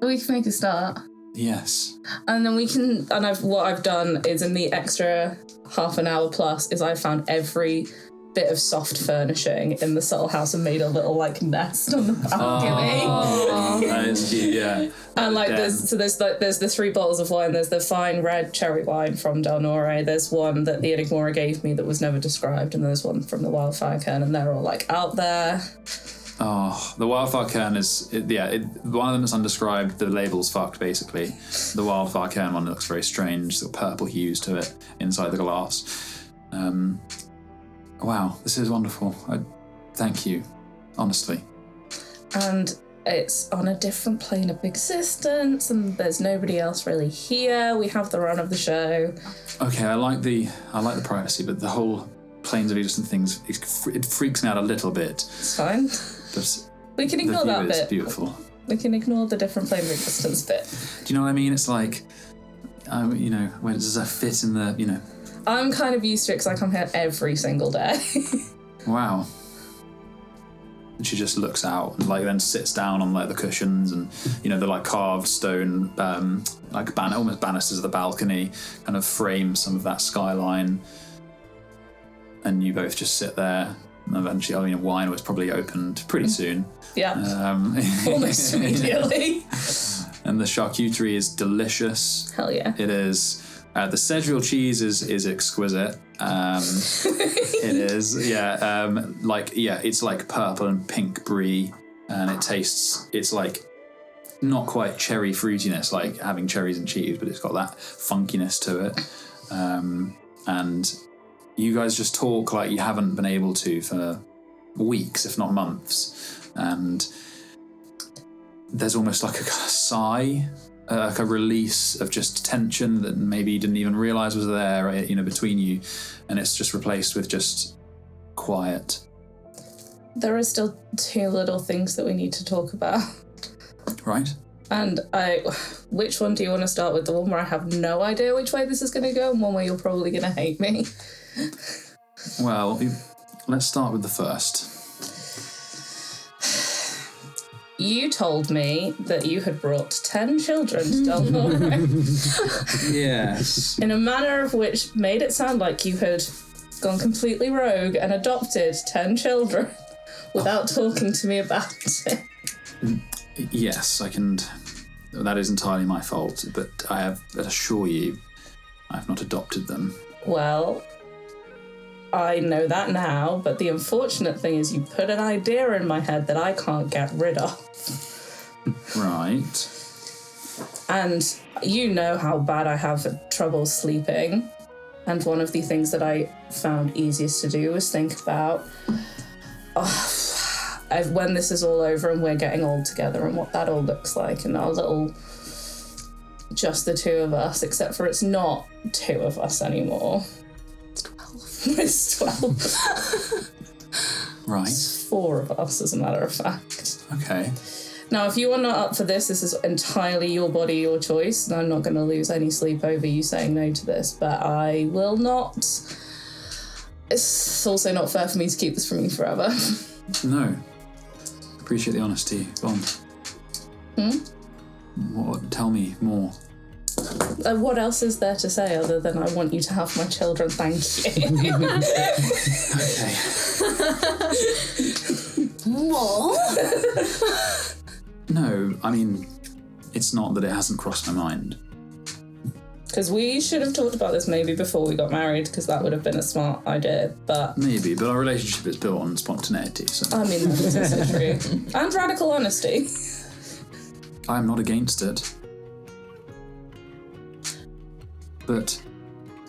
But we can make a start. Yes. And then we can, and what I've done is in the extra half an hour plus is I've found every bit of soft furnishing in the subtle house and made a little like nest on the balcony. Oh, that is cute, yeah. And like there's the 3 bottles of wine. There's the fine red cherry wine from Delnori. There's one that the Enigmora gave me that was never described, and there's one from the Wildfire Cairn, and they're all like out there. Oh, the Wildfire Cairn is, one of them is undescribed, the label's fucked basically. The Wildfire Cairn one looks very strange, the purple hues to it inside the glass. Wow, this is wonderful. Thank you, honestly. And it's on a different plane of existence, and there's nobody else really here. We have the run of the show. Okay, I like the privacy, but the whole planes of existence things, it freaks me out a little bit. It's fine. But We can ignore the that view is bit. beautiful. We can ignore the different plane resistance bit. Do you know what I mean? It's like, where does that fit in the, I'm kind of used to it because I come here every single day. Wow. And she just looks out and then sits down on the cushions and the carved stone almost banisters of the balcony kind of frame some of that skyline. And you both just sit there. And eventually, wine was probably opened pretty soon. Yeah. Almost immediately. And the charcuterie is delicious. Hell yeah. It is. The Cedrial cheese is exquisite. It is, yeah. It's like purple and pink brie, and it's like not quite cherry fruitiness, like having cherries and cheese, but it's got that funkiness to it. And you guys just talk like you haven't been able to for weeks, if not months, and there's almost like a sigh. Like a release of just tension that maybe you didn't even realise was there, between you, and it's just replaced with just quiet. There are still 2 little things that we need to talk about. Right. And which one do you want to start with? The one where I have no idea which way this is going to go, and one where you're probably going to hate me? Well, let's start with the first. You told me that you had brought 10 children to Delnori. Yes. In a manner of which made it sound like you had gone completely rogue and adopted 10 children without talking to me about it. Yes, I can. That is entirely my fault, but I assure you, I have not adopted them. Well, I know that now, but the unfortunate thing is you put an idea in my head that I can't get rid of. Right. And you know how bad I have trouble sleeping. And one of the things that I found easiest to do was think about when this is all over and we're getting old together and what that all looks like and our little, just the 2 of us, except for it's not 2 of us anymore. It's 12. Right. It's 4 of us, as a matter of fact. Okay. Now, if you are not up for this is entirely your body, your choice, and I'm not going to lose any sleep over you saying no to this, but I will not. It's also not fair for me to keep this from you forever. No. Appreciate the honesty. Go on. Tell me more. What else is there to say other than I want you to have my children? Thank you. Okay. More? No, I mean, it's not that it hasn't crossed my mind. Because we should have talked about this maybe before we got married, because that would have been a smart idea, but... Maybe, but our relationship is built on spontaneity, so... I mean, that is also true. And radical honesty. I'm not against it. But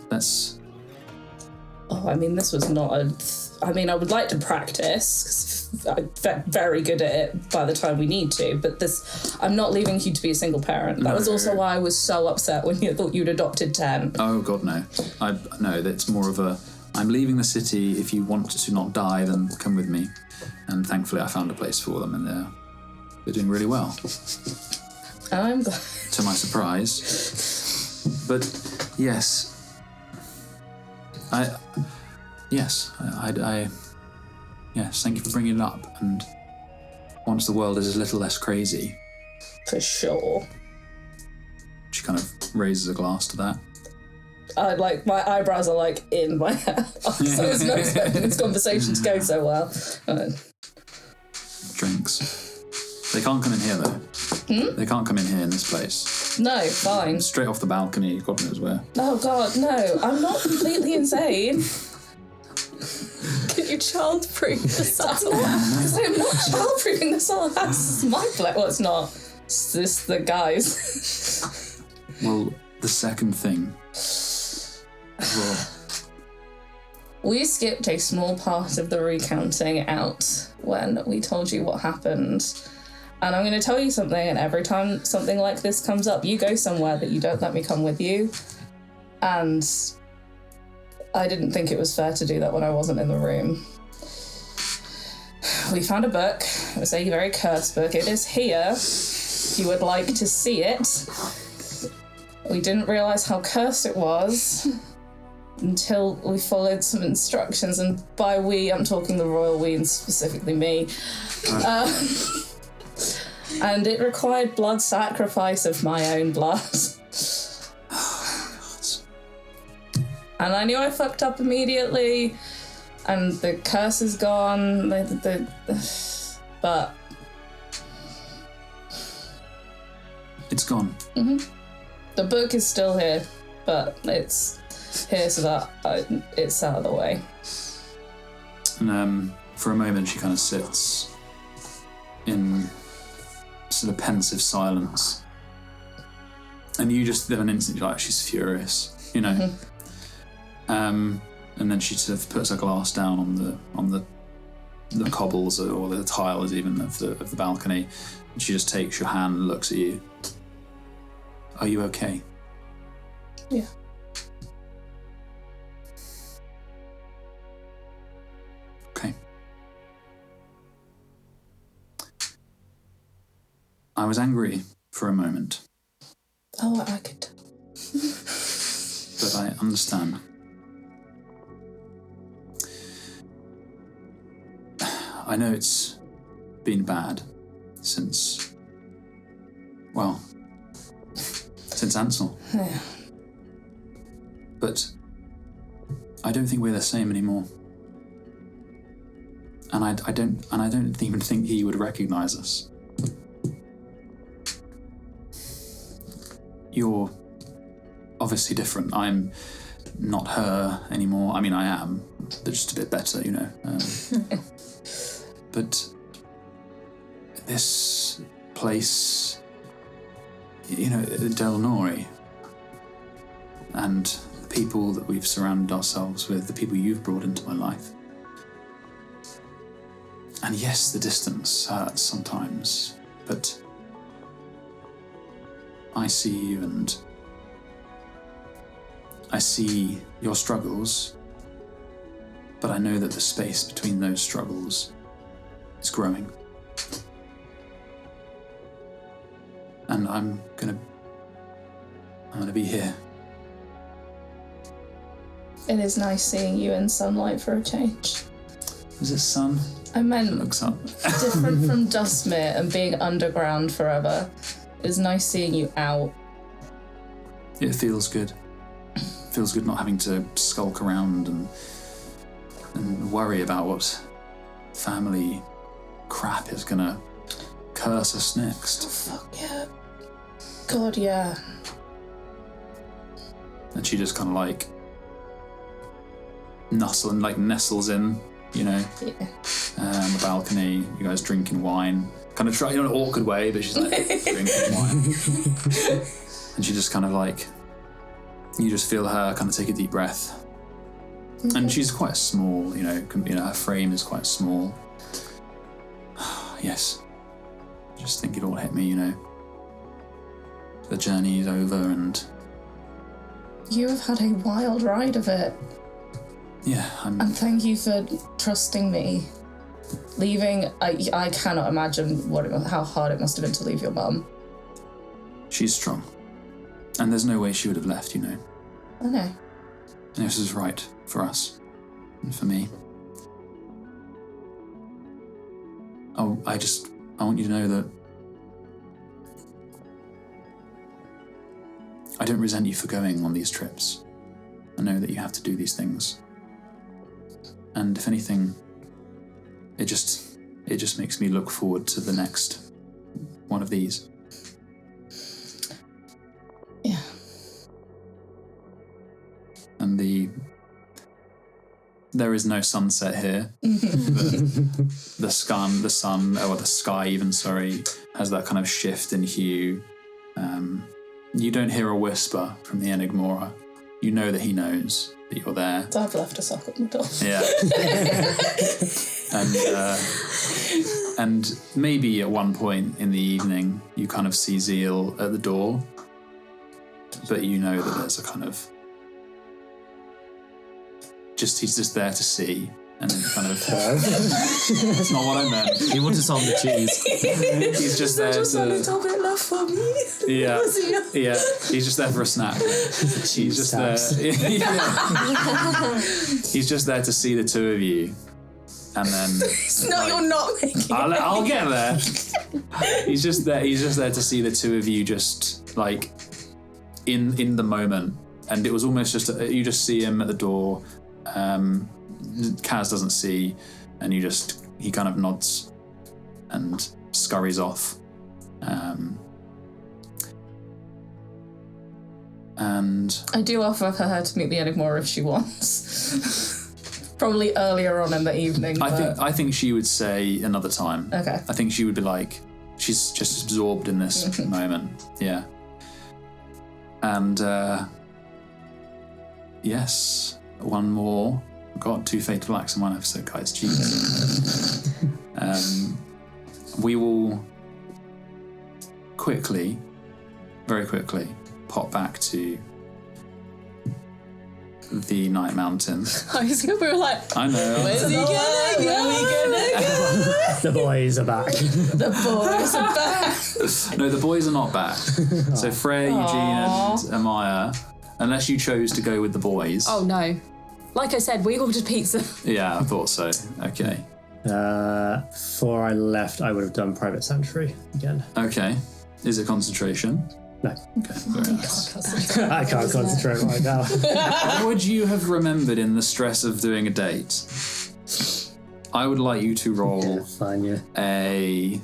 that's... Oh, I mean, this was not a... I mean, I would like to practice, because I'm very good at it by the time we need to, but this... I'm not leaving you to be a single parent. That was also why I was so upset when you thought you'd adopted 10. Oh, God, no. No, that's more of a... I'm leaving the city. If you want to not die, then come with me. And thankfully I found a place for them, and they're doing really well. I'm glad. To my surprise. But, yes... Yes, thank you for bringing it up. And once the world is a little less crazy... For sure. She kind of raises a glass to that. My eyebrows are in my head. So I was not expecting this conversation to go so well. Drinks. They can't come in here, though. They can't come in here in this place. No, fine. Straight off the balcony, God knows where. Oh, God, no. I'm not completely insane. Can you child-proof this? I'm not child-proofing this all. That's my play. Well, it's not. It's just the guys. Well, the second thing. Well, we skipped a small part of the recounting out when we told you what happened. And I'm going to tell you something, and every time something like this comes up, you go somewhere that you don't let me come with you. And I didn't think it was fair to do that when I wasn't in the room. We found a book. It was a very cursed book. It is here, if you would like to see it. We didn't realise how cursed it was until we followed some instructions, and by we, I'm talking the royal we and specifically me. And it required blood sacrifice of my own blood. And I knew I fucked up immediately, and the curse is gone, but... It's gone. Mm-hmm. The book is still here, but it's here so that it's out of the way. And for a moment she kind of sits in sort of pensive silence. And you just have an instant, you're like, she's furious, you know? Mm-hmm. And then she sort of puts her glass down on the cobbles or the tiles even of the balcony. And she just takes your hand and looks at you. Are you okay? Yeah. Okay. I was angry for a moment. Oh, I could. But I understand. I know it's been bad since Ansel. Yeah. But I don't think we're the same anymore. And I don't even think he would recognize us. You're obviously different. I'm not her anymore. I mean, I am, but just a bit better, you know. But this place, you know, Delnori, and the people that we've surrounded ourselves with, the people you've brought into my life. And yes, the distance hurts sometimes, but I see you and I see your struggles, but I know that the space between those struggles is growing. And I'm gonna be here. It is nice seeing you in sunlight for a change. Is it sun? I meant Looks up. different from Dustmere and being underground forever. It's nice seeing you out. It feels good. Feels good not having to skulk around and worry about what family crap is gonna curse us next. Oh, fuck yeah. God, yeah. And she just kind of like nestles in, you know, on the balcony. You guys drinking wine, kind of try in an awkward way, but she's like drinking wine, and she just kind of like, you just feel her kind of take a deep breath, and she's quite small, you know, her frame is quite small. Yes, just think it all hit me, you know. The journey is over, and you have had a wild ride of it. Yeah, and thank you for trusting me. Leaving, I cannot imagine how hard it must have been to leave your mum. She's strong, and there's no way she would have left, you know. I know. And this is right for us, and for me. Oh, I want you to know that I don't resent you for going on these trips. I know that you have to do these things. And if anything, it just makes me look forward to the next one of these. Yeah. And there is no sunset here. the sky even, has that kind of shift in hue. You don't hear a whisper from the Enigmora. You know that he knows that you're there. I've left a sock at my door. Yeah. And maybe at one point in the evening, you kind of see Zeal at the door, but you know that there's a kind of he's just there to see, And then kind of... That's not what I meant. He wanted some of the cheese. He's just there Just a to... little bit left for me. Yeah, yeah. He's just there for a snack. He's just there. He's just there to see the two of you, and then. No, you're not making. I'll get there. He's just there. He's just there to see the two of you, just like in the moment. And it was almost just you just see him at the door. Kaz doesn't see, and he kind of nods and scurries off. And I do offer for her to meet the Enigma if she wants. Probably earlier on in the evening. I think she would say another time. Okay. I think she would be like, she's just absorbed in this moment. Yeah. And yes, one more. Got 2 fatal acts in one episode, guys. Jesus. We will very quickly, pop back to the Night Mountain. We were like, I know. where's he gonna go? The boys are back. The boys are back. No, the boys are not back. So Freya, Eugene, and Amaya, unless you chose to go with the boys. Oh no. Like I said, we ordered pizza. Yeah, I thought so. Okay. Before I left, I would have done Private Sanctuary again. Okay. Is it concentration? No. Okay, very nice. I can't concentrate right now. What would you have remembered in the stress of doing a date? I would like you to roll Fine, yeah. a...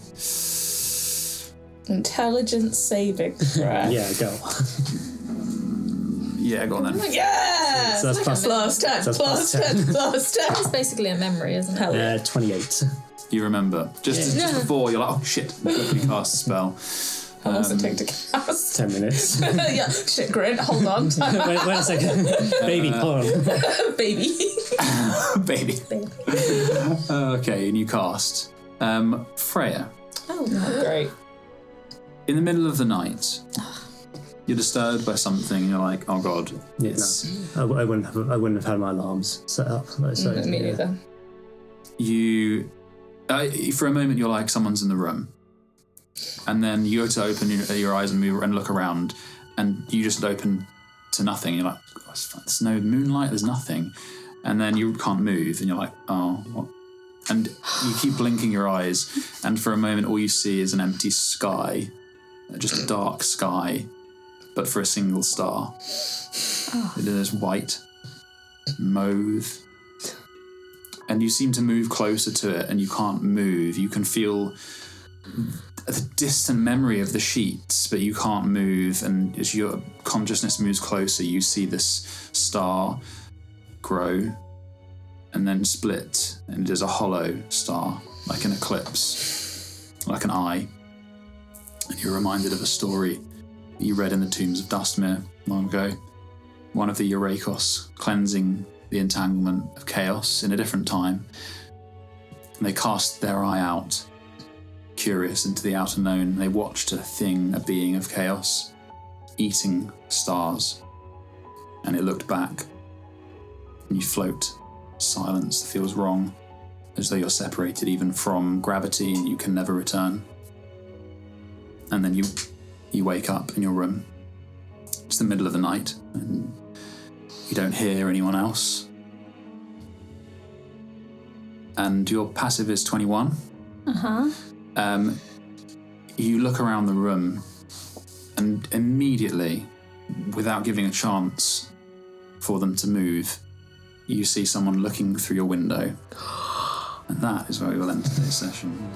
Intelligence saving throw. Yeah, go. Yeah, go on then. Yeah! So that's plus 10, so that's plus 10, plus 10. It's basically a memory, isn't it? 28. You remember. Just before, you're like, oh shit, quickly cast a spell. How long does it take to cast? 10 minutes. Yeah, shit, grit, hold on. wait a second. Baby, hold on. Baby. Baby. Okay, and you cast. Freya. Oh, great. In the middle of the night, you're disturbed by something, and you're like, oh god. Yeah, no. I wouldn't have had my alarms set up. So, Me neither. You, for a moment, you're like, someone's in the room. And then you go to open your eyes and move and look around, and you just open to nothing. You're like, there's no moonlight, there's nothing. And then you can't move, and you're like, oh, what? And you keep blinking your eyes, and for a moment, all you see is an empty sky, just a dark sky, but for a single star. It is white, mauve. And you seem to move closer to it, and you can't move. You can feel the distant memory of the sheets, but you can't move, and as your consciousness moves closer, you see this star grow and then split, and it is a hollow star, like an eclipse, like an eye. And you're reminded of a story you read in the tombs of Dustmere long ago, one of the Eurakos cleansing the entanglement of chaos in a different time. And they cast their eye out, curious into the outer known. They watched a being of chaos, eating stars. And it looked back, and you float. Silence that feels wrong, as though you're separated even from gravity and you can never return. And then you wake up in your room. It's the middle of the night, and you don't hear anyone else. And your passive is 21. You look around the room, and immediately, without giving a chance for them to move, you see someone looking through your window. And that is where we will end today's session.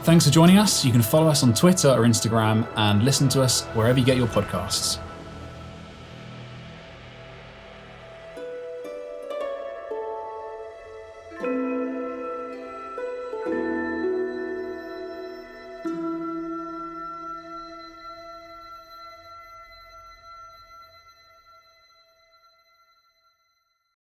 Thanks for joining us. You can follow us on Twitter or Instagram and listen to us wherever you get your podcasts.